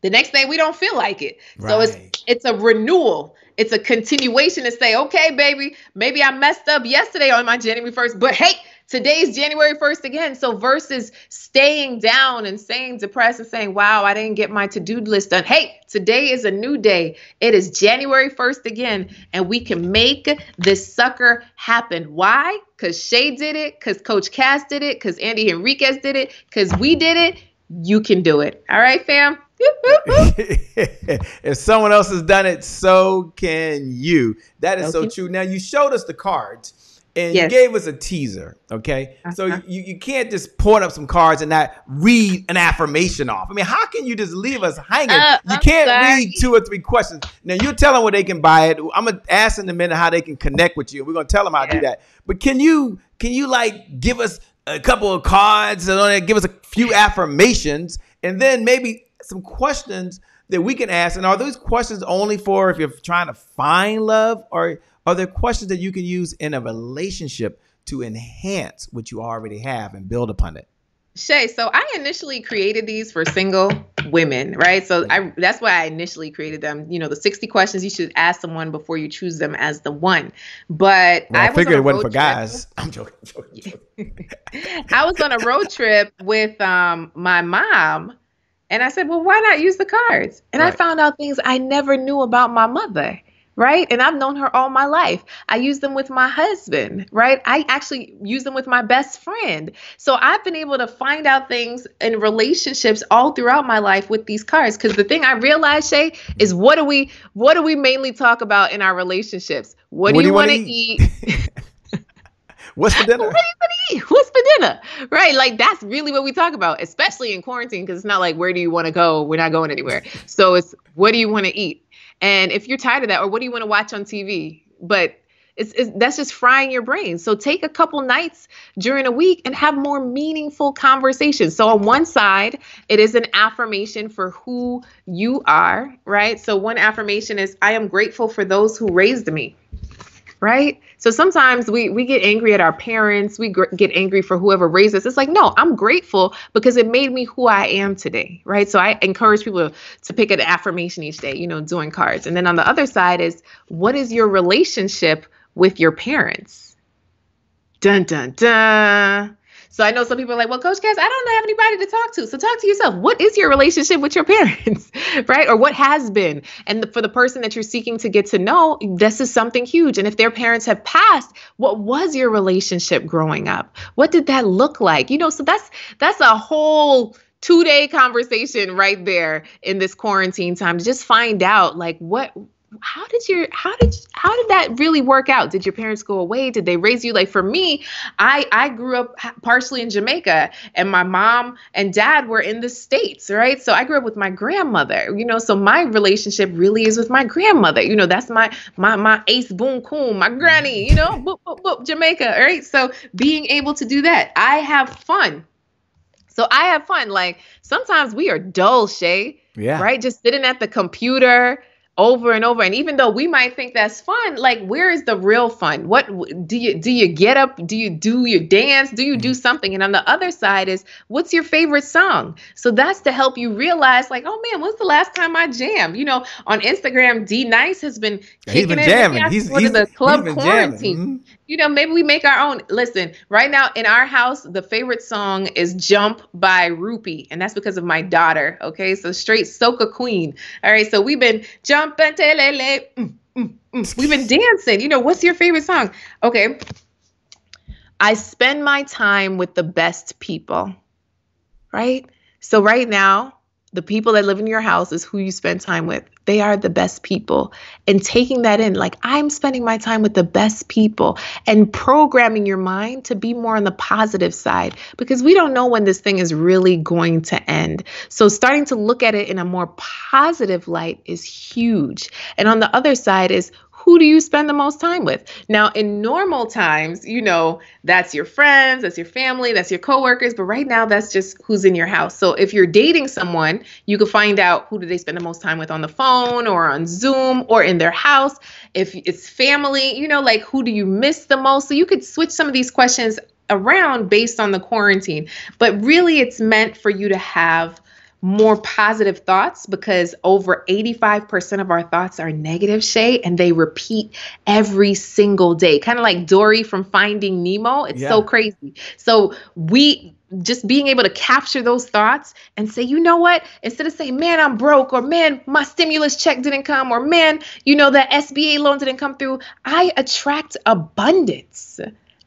B: The next day we don't feel like it. Right. So it's a renewal. It's a continuation to say, okay, baby, maybe I messed up yesterday on my January 1st, but hey, today's January 1st again. So versus staying down and staying depressed and saying, wow, I didn't get my to-do list done. Hey, today is a new day. It is January 1st again, and we can make this sucker happen. Why? Because Shay did it, because Coach Cass did it, because Andy Henriquez did it, because we did it. You can do it. All right, fam?
A: If someone else has done it, so can you. That is so true. Now, you showed us the cards and you gave us a teaser, okay? So you can't just point up some cards and not read an affirmation off. I mean, how can you just leave us hanging? You can't read 2 or 3 questions. Now, you're telling them where they can buy it. I'm going to ask in a minute how they can connect with you. We're going to tell them how to do that. But can you like give us a couple of cards and give us a few affirmations and then maybe some questions that we can ask? And are those questions only for if you're trying to find love, or are there questions that you can use in a relationship to enhance what you already have and build upon it?
B: Shay, so I initially created these for single women, right? So that's why I initially created them. The 60 questions you should ask someone before you choose them as the one. But
A: I figured it wasn't for guys. I'm joking.
B: I was on a road trip with my mom. And I said, well, why not use the cards? And I found out things I never knew about my mother, right? And I've known her all my life. I use them with my husband, right? I actually use them with my best friend. So I've been able to find out things in relationships all throughout my life with these cards. Because the thing I realized, Shay, is what do we mainly talk about in our relationships? What do you want to eat?
A: What's for dinner?
B: What are you going to eat? What's for dinner? Right? Like, that's really what we talk about, especially in quarantine, because it's not like, where do you want to go? We're not going anywhere. So it's, what do you want to eat? And if you're tired of that, or what do you want to watch on TV? But that's just frying your brain. So take a couple nights during a week and have more meaningful conversations. So on one side, it is an affirmation for who you are, right? So one affirmation is, I am grateful for those who raised me. Right? So sometimes we get angry at our parents. We get angry for whoever raised us. It's like, no, I'm grateful because it made me who I am today. Right? So I encourage people to pick an affirmation each day, doing cards. And then on the other side is, what is your relationship with your parents? Dun, dun, dun. So I know some people are like, well, Coach Cass, I don't have anybody to talk to. So talk to yourself. What is your relationship with your parents, right? Or what has been? And for the person that you're seeking to get to know, this is something huge. And if their parents have passed, what was your relationship growing up? What did that look like? So that's a whole 2-day conversation right there in this quarantine time to just find out, like, how did that really work out? Did your parents go away? Did they raise you? Like, for me, I grew up partially in Jamaica, and my mom and dad were in the States, right? So I grew up with my grandmother, so my relationship really is with my grandmother. That's my ace boom coon, my granny, boop, boop, boop, Jamaica, right? So being able to do that, I have fun. So I have fun. Like, sometimes we are dull, Shay, right? Just sitting at the computer, over and over. And even though we might think that's fun, like, where is the real fun? What do you get up? Do you do your dance? Do you do something? And on the other side is, what's your favorite song? So that's to help you realize, like, oh man, when's the last time I jammed? You know, on Instagram, D Nice has been kicking it.
A: Jamming.
B: He's the club quarantine.
A: Mm-hmm.
B: You know, maybe we make our own. Listen, right now in our house, the favorite song is Jump by Rupee. And that's because of my daughter. Okay. So straight soca queen. All right. So we've been jumping. We've been dancing. You know, what's your favorite song? Okay. I spend my time with the best people. Right. So right now, the people that live in your house is who you spend time with. They are the best people. And taking that in, like, I'm spending my time with the best people, and programming your mind to be more on the positive side, because we don't know when this thing is really going to end. So starting to look at it in a more positive light is huge. And on the other side is, who do you spend the most time with? Now, in normal times, you know, that's your friends, that's your family, that's your coworkers. But right now, that's just who's in your house. So if you're dating someone, you can find out who do they spend the most time with on the phone or on Zoom or in their house. If it's family, you know, like, who do you miss the most? So you could switch some of these questions around based on the quarantine. But really, it's meant for you to have more positive thoughts, because over 85% of our thoughts are negative, Shay, and they repeat every single day. Kind of like Dory from Finding Nemo. It's so crazy. So we just being able to capture those thoughts and say, you know what, instead of saying, man, I'm broke, or man, my stimulus check didn't come, or man, you know, that SBA loan didn't come through, I attract abundance.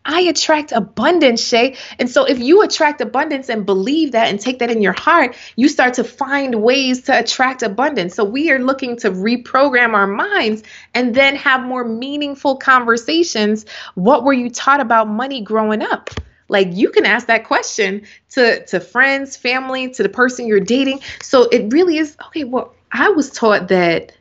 B: I attract abundance, Shay. And so if you attract abundance and believe that and take that in your heart, you start to find ways to attract abundance. So we are looking to reprogram our minds and then have more meaningful conversations. What were you taught about money growing up? Like, you can ask that question to friends, family, to the person you're dating. So it really is, okay, well, I was taught that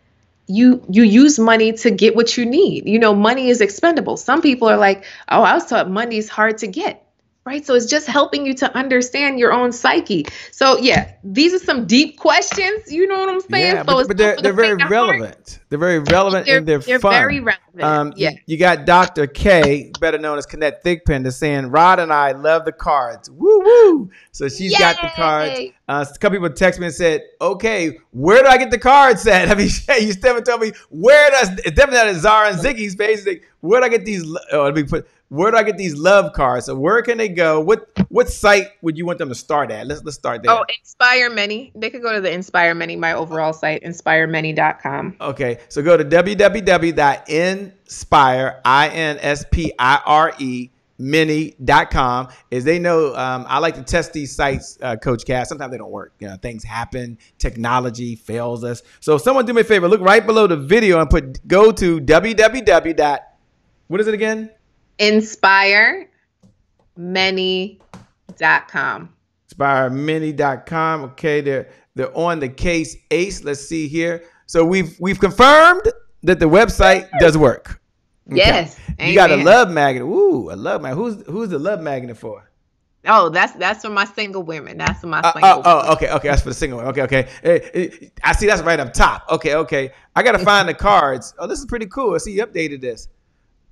B: you use money to get what you need. You know, money is expendable. Some people are like, oh, I was taught money is hard to get, right? So it's just helping you to understand your own psyche. So yeah, these are some deep questions. You know what I'm saying?
A: Yeah,
B: so
A: but they're very relevant. They're very relevant, and they're fun.
B: Very relevant.
A: You got Dr. K, better known as Connect Thigpen, is saying, Rod and I love the cards. Woo woo. So she's got the cards. A couple people text me and said, okay, where do I get the cards at? I mean, you still haven't told me it's definitely not at Zara and Ziggy's face. Like, where do I get these? Where do I get these love cards? So where can they go? What site would you want them to start at? Let's start there.
B: Oh, Inspire Many. They could go to the Inspire Many, my overall site, inspiremany.com.
A: Okay, so go to www.inspire, many.com. As they know, I like to test these sites, Coach Cass. Sometimes they don't work. You know, things happen. Technology fails us. So someone do me a favor. Look right below the video and go to www. What is it again?
B: inspiremany.com.
A: Inspiremany.com. Okay, they're on the case. Ace, let's see here. So we've confirmed that the website does work. Okay.
B: Yes.
A: You got a love magnet. Ooh, a love magnet. Who's the love magnet for?
B: Oh, that's for my single women. That's for my single women.
A: Okay. That's for the single women. Okay. I see that's right up top. Okay. I got to find the cards. Oh, this is pretty cool. I see you updated this.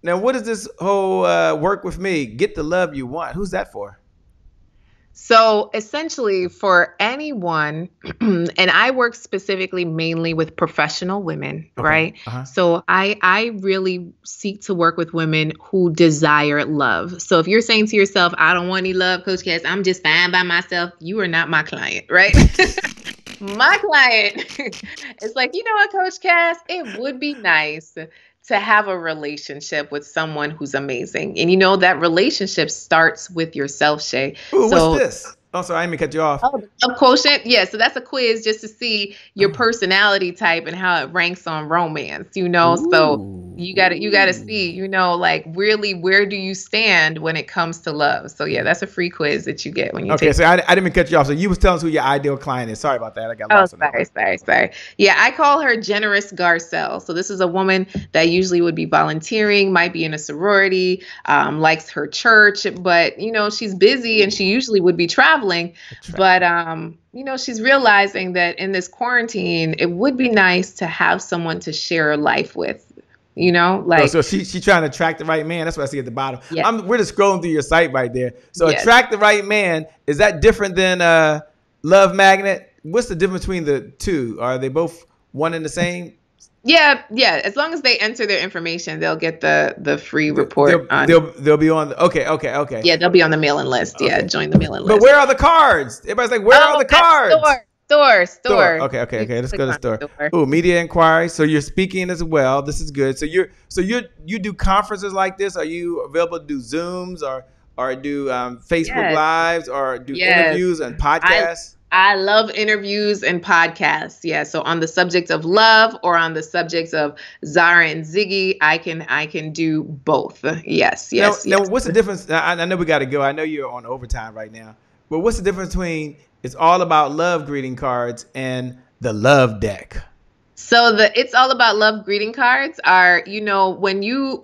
A: Now, what is this whole work with me? Get the love you want. Who's that for?
B: So essentially for anyone, and I work specifically mainly with professional women, right? Uh-huh. So I really seek to work with women who desire love. So if you're saying to yourself, I don't want any love, Coach Cass, I'm just fine by myself, you are not my client, right? My client is like, you know what, Coach Cass, it would be nice to have a relationship with someone who's amazing. And you know, that relationship starts with yourself, Shay.
A: Ooh, what's this? Oh, sorry, I didn't mean to cut you off.
B: Oh, a quotient? Yeah, so that's a quiz just to see your personality type and how it ranks on romance, you know?
A: Ooh.
B: So You gotta see, like really where do you stand when it comes to love. So yeah, that's a free quiz that you get when you
A: Okay,
B: take.
A: so I didn't mean to cut you off. So you was telling us who your ideal client is. Sorry about that. I got
B: Oh,
A: lost on that one.
B: sorry. Yeah, I call her Generous Garcelle. So this is a woman that usually would be volunteering, might be in a sorority, likes her church, but she's busy and she usually would be traveling. But she's realizing that in this quarantine, it would be nice to have someone to share her life with.
A: So she trying to attract the right man. That's what I see at the bottom.
B: Yeah.
A: We're just scrolling through your site right there. So
B: Yes.
A: attract the right man. Is that different than Love Magnet? What's the difference between the two? Are they both one and the same?
B: Yeah. As long as they enter their information, they'll get the free report.
A: They'll be on the okay.
B: Yeah, they'll be on the mailing list.
A: Okay.
B: Yeah, join the mailing list.
A: But where are the cards? Everybody's like, where are the cards?
B: Store.
A: Okay. Let's go to store. Oh, media inquiry. So you're speaking as well. This is good. So you do conferences like this. Are you available to do Zooms or do Facebook Lives or do interviews and podcasts?
B: I love interviews and podcasts. Yeah. So on the subject of love or on the subject of Zara and Ziggy, I can do both. Yes.
A: Now, what's the difference? I know we got to go. I know you're on overtime right now. But what's the difference between It's All About Love greeting cards and the Love Deck?
B: So the It's All About Love greeting cards are, when you're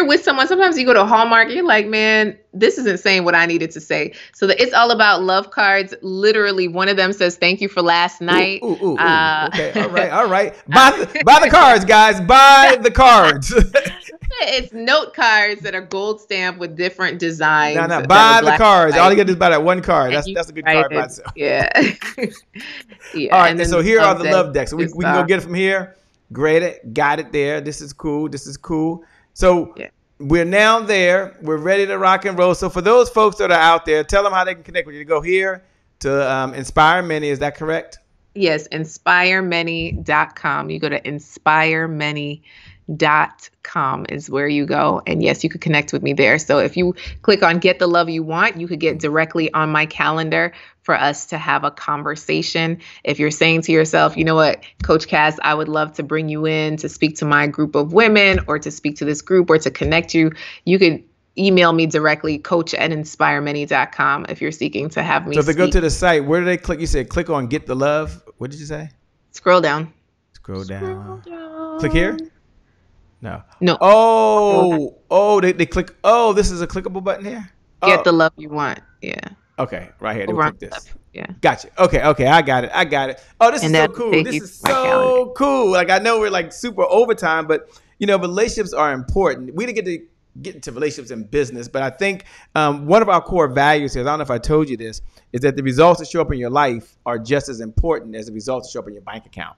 B: with someone, sometimes you go to Hallmark and you're like, man, this isn't saying what I needed to say. So the It's All About Love cards, literally one of them says, thank you for last night.
A: Ooh. Okay. All right. Buy the cards, guys. Buy the cards.
B: It's note cards that are gold stamped with different designs.
A: No. Buy the cards. All you got to do is buy that one card. That's a good card by itself.
B: Yeah.
A: All right. And so here are the love decks. So we can go get it from here. Grade it. Got it there. This is cool. So we're now there. We're ready to rock and roll. So for those folks that are out there, tell them how they can connect with you. Go here to Inspire Many. Is that correct?
B: Yes. InspireMany.com. You go to InspireMany.com is where you go. And yes, you could connect with me there. So if you click on Get the Love You Want, you could get directly on my calendar for us to have a conversation. If you're saying to yourself, you know what, Coach Cass, I would love to bring you in to speak to my group of women or to speak to this group or to connect you, you could email me directly, coach@inspiremany.com if you're seeking to have me
A: So if they go to the site, where do they click? You said click on Get the Love. What did you say?
B: Scroll down.
A: Scroll down. Click here? No. They click. Oh, this is a clickable button here?
B: Get the love you want. Yeah.
A: Okay, right here. They click this.
B: Yeah.
A: Gotcha. Okay, I got it. Oh, this is so cool. This is so cool. Like, I know we're like super overtime, but relationships are important. We didn't get into relationships and business, but I think one of our core values here, I don't know if I told you this, is that the results that show up in your life are just as important as the results that show up in your bank account.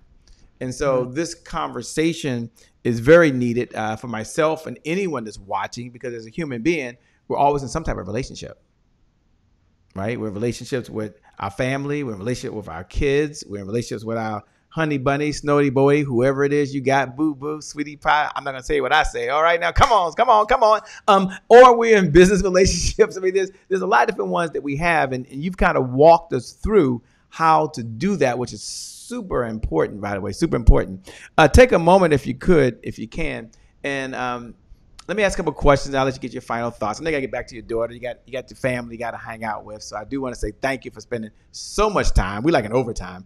A: And so this conversation is very needed for myself and anyone that's watching, because as a human being, we're always in some type of relationship, right? We're in relationships with our family. We're in relationship with our kids. We're in relationships with our honey bunny, snowy boy, whoever it is you got, boo boo, sweetie pie. I'm not gonna say what I say. All right, now come on. Or we're in business relationships. I mean, there's a lot of different ones that we have, and you've kind of walked us through how to do that, which is super important, by the way, super important. Take a moment if you can, and let me ask a couple questions. I'll let you get your final thoughts. I think I get back to your daughter. You got your family you got to hang out with. So I do want to say thank you for spending so much time. We like an overtime.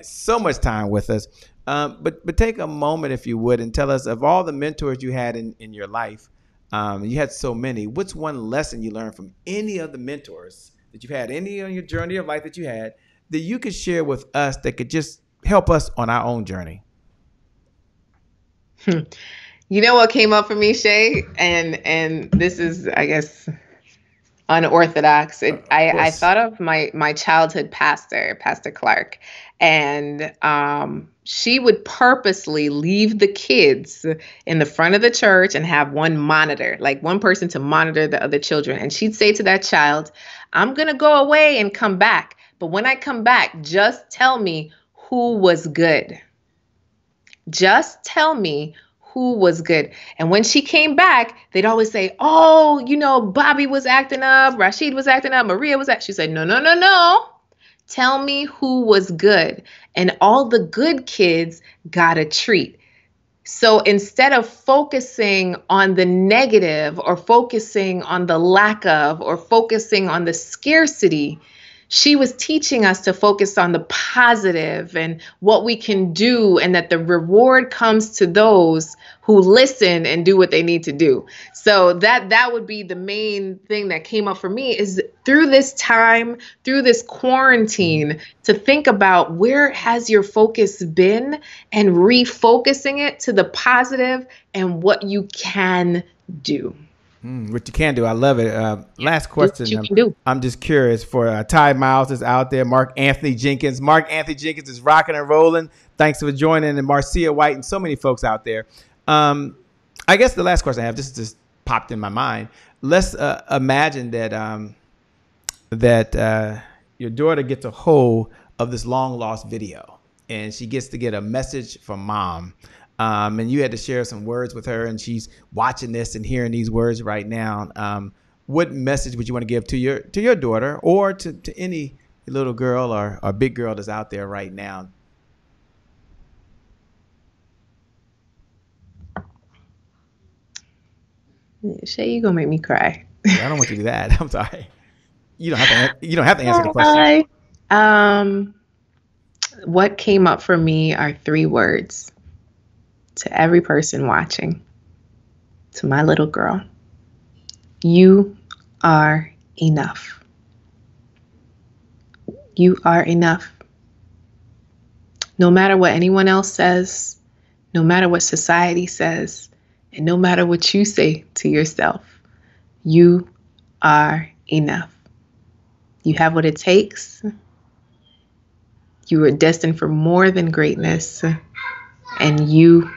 A: So much time with us. But take a moment, if you would, and tell us, of all the mentors you had in your life, you had so many, what's one lesson you learned from any of the mentors that you've had, any on your journey of life that you had, that you could share with us that could just help us on our own journey?
B: You know what came up for me, Shay? And this is, I guess, unorthodox. I thought of my childhood pastor, Pastor Clark, and she would purposely leave the kids in the front of the church and have one monitor, like one person to monitor the other children. And she'd say to that child, I'm going to go away and come back. But when I come back, just tell me who was good. Just tell me who was good. And when she came back, they'd always say, oh, Bobby was acting up, Rashid was acting up, Maria was acting. She said, no. Tell me who was good. And all the good kids got a treat. So instead of focusing on the negative or focusing on the lack of or focusing on the scarcity, she was teaching us to focus on the positive and what we can do, and that the reward comes to those who listen and do what they need to do. So that would be the main thing that came up for me, is through this time, through this quarantine, to think about where has your focus been and refocusing it to the positive and what you can do.
A: What you can do. I love it. Last question.
B: Do what you can do.
A: I'm just curious for Ty Miles is out there. Mark Anthony Jenkins. Mark Anthony Jenkins is rocking and rolling. Thanks for joining. And Marcia White and so many folks out there. I guess the last question I have, this just popped in my mind. Let's imagine that your daughter gets a hold of this long lost video and she gets to get a message from mom. And you had to share some words with her, and she's watching this and hearing these words right now. What message would you want to give to your daughter, or to any little girl or big girl that's out there right now?
B: Shay, you gonna make me cry.
A: I don't want you to do that. I'm sorry. You don't have to answer the question.
B: What came up for me are 3 words. To every person watching, to my little girl: you are enough. You are enough. No matter what anyone else says, no matter what society says, and no matter what you say to yourself, you are enough. You have what it takes. You are destined for more than greatness, and you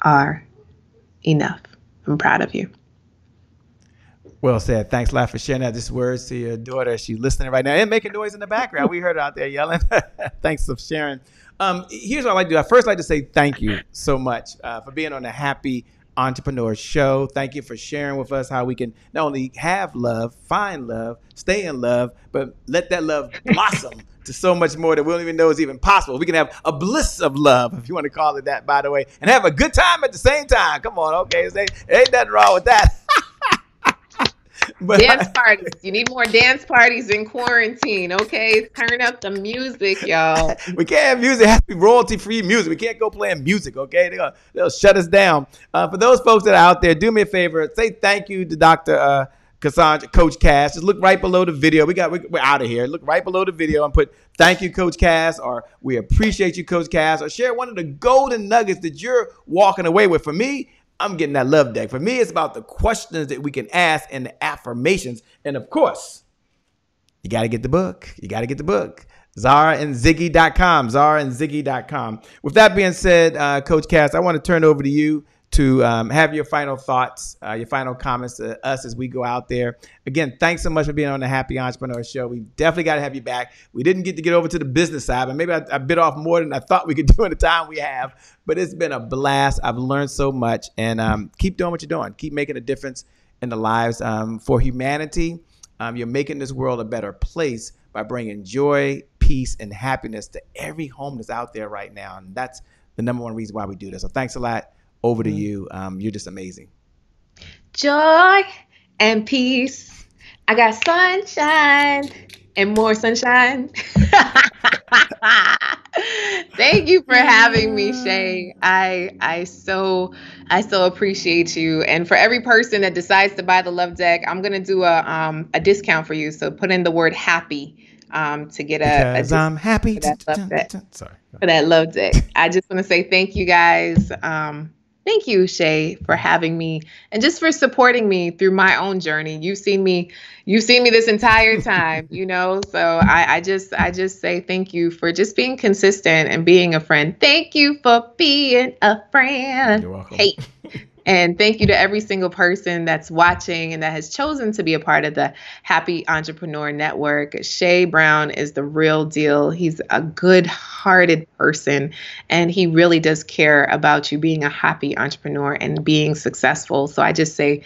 B: are enough. I'm proud of you.
A: Well said. Thanks a lot for sharing that. Just words to your daughter. She's listening right now and making noise in the background. We heard her out there yelling. Thanks for sharing. Here's what I like to do. I first like to say thank you so much for being on the Happy Entrepreneur Show. Thank you for sharing with us how we can not only have love, find love, stay in love, but let that love blossom to so much more that we don't even know is even possible. We can have a bliss of love, if you want to call it that, by the way, and have a good time at the same time. Come on, okay? Ain't nothing wrong with that.
B: But dance parties. You need more dance parties in quarantine, okay? Turn up the music, y'all.
A: We can't have music. It has to be royalty-free music. We can't go playing music, okay? They'll shut us down. For those folks that are out there, do me a favor. Say thank you to Dr. Casandra, Coach Cass. Just look right below the video. We're out of here. Look right below the video and put thank you, Coach Cass, or we appreciate you, Coach Cass, or share one of the golden nuggets that you're walking away with. For me, I'm getting that love deck. For me, it's about the questions that we can ask and the affirmations. And of course, you got to get the book. You got to get the book. ZaraandZiggy.com. ZaraandZiggy.com. With that being said, Coach Cass, I want to turn over to you to have your final thoughts, your final comments to us as we go out there. Again, thanks so much for being on the Happy Entrepreneur Show. We definitely got to have you back. We didn't get over to the business side, but maybe I bit off more than I thought we could do in the time we have. But it's been a blast. I've learned so much. And keep doing what you're doing. Keep making a difference in the lives for humanity. You're making this world a better place by bringing joy, peace, and happiness to every home that's out there right now. And that's the number one reason why we do this. So thanks a lot. Over to you. You're just amazing.
B: Joy and peace. I got sunshine and more sunshine. Thank you for having me, Shay. I so appreciate you. And for every person that decides to buy the Love Deck, I'm gonna do a discount for you. So put in the word happy to get
A: because I'm happy
B: for that Love Deck.
A: Sorry.
B: For that Love Deck. I just want to say thank you guys. Thank you, Shay, for having me and just for supporting me through my own journey. You've seen me this entire time, so I just say thank you for just being consistent and being a friend. Thank you for being a friend.
A: You're welcome.
B: Hey. And thank you to every single person that's watching and that has chosen to be a part of the Happy Entrepreneur Network. Shay Brown is the real deal. He's a good-hearted person, and he really does care about you being a happy entrepreneur and being successful. So I just say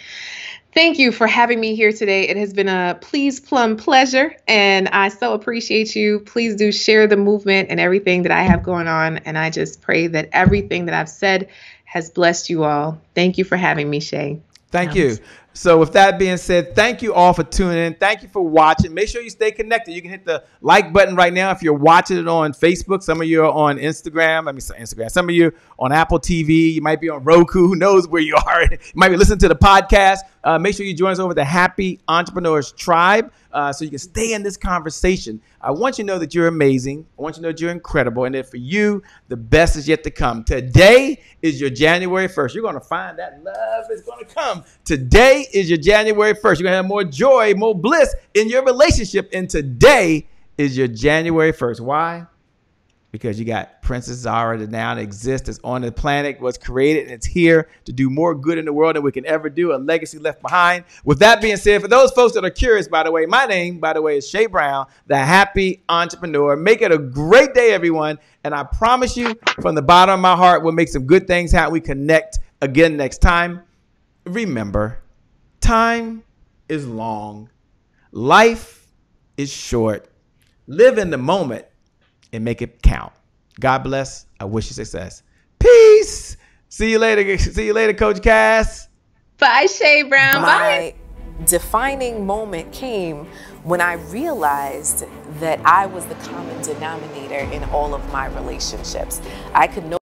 B: Thank you for having me here today. It has been a plum pleasure, and I so appreciate you. Please do share the movement and everything that I have going on, and I just pray that everything that I've said has blessed you all. Thank you for having me, Shay.
A: Thank you. So with that being said, thank you all for tuning in. Thank you for watching. Make sure you stay connected. You can hit the like button right now if you're watching it on Facebook. Some of you are on Instagram. Instagram. Some of you on Apple TV. You might be on Roku. Who knows where you are? You might be listening to the podcast. Make sure you join us over the Happy Entrepreneurs Tribe so you can stay in this conversation. I want you to know that you're amazing. I want you to know that you're incredible. And that for you, the best is yet to come. Today is your January 1st. You're going to find that love is going to come. Today is your January 1st. You're going to have more joy, more bliss in your relationship. And today is your January 1st. Why? Because you got Princess Zara that now exists, is on the planet, was created, and it's here to do more good in the world than we can ever do, a legacy left behind. With that being said, for those folks that are curious, by the way, my name, by the way, is Shay Brown, the Happy Entrepreneur. Make it a great day, everyone. And I promise you, from the bottom of my heart, we'll make some good things happen. We connect again next time. Remember, time is long. Life is short. Live in the moment and make it count. God bless. I wish you success. Peace. See you later. See you later, Coach Cass.
B: Bye, Shay Brown. Bye.
D: My defining moment came when I realized that I was the common denominator in all of my relationships. I could no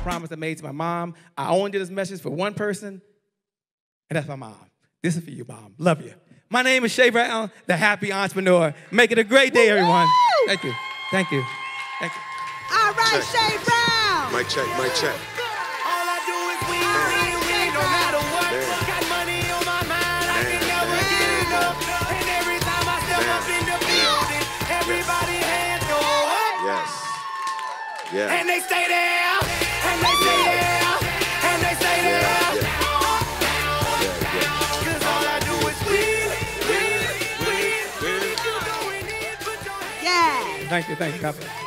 A: promise I made to my mom. I only did this message for one person, and that's my mom. This is for you, Mom. Love you. My name is Shay Brown, the Happy Entrepreneur. Make it a great day, everyone. Thank you. Thank you. Thank you.
E: All right, Shay Brown.
F: Mic check, mic check.
E: All I do is win, no matter what. Got money on my mind, I can never get enough. And every time I step up in the building, everybody hands go up.
F: Yes. Yeah.
E: And they stay there. And they stay there, and they stay there. Cause all I do is win. Yeah.
A: Thank you, God bless.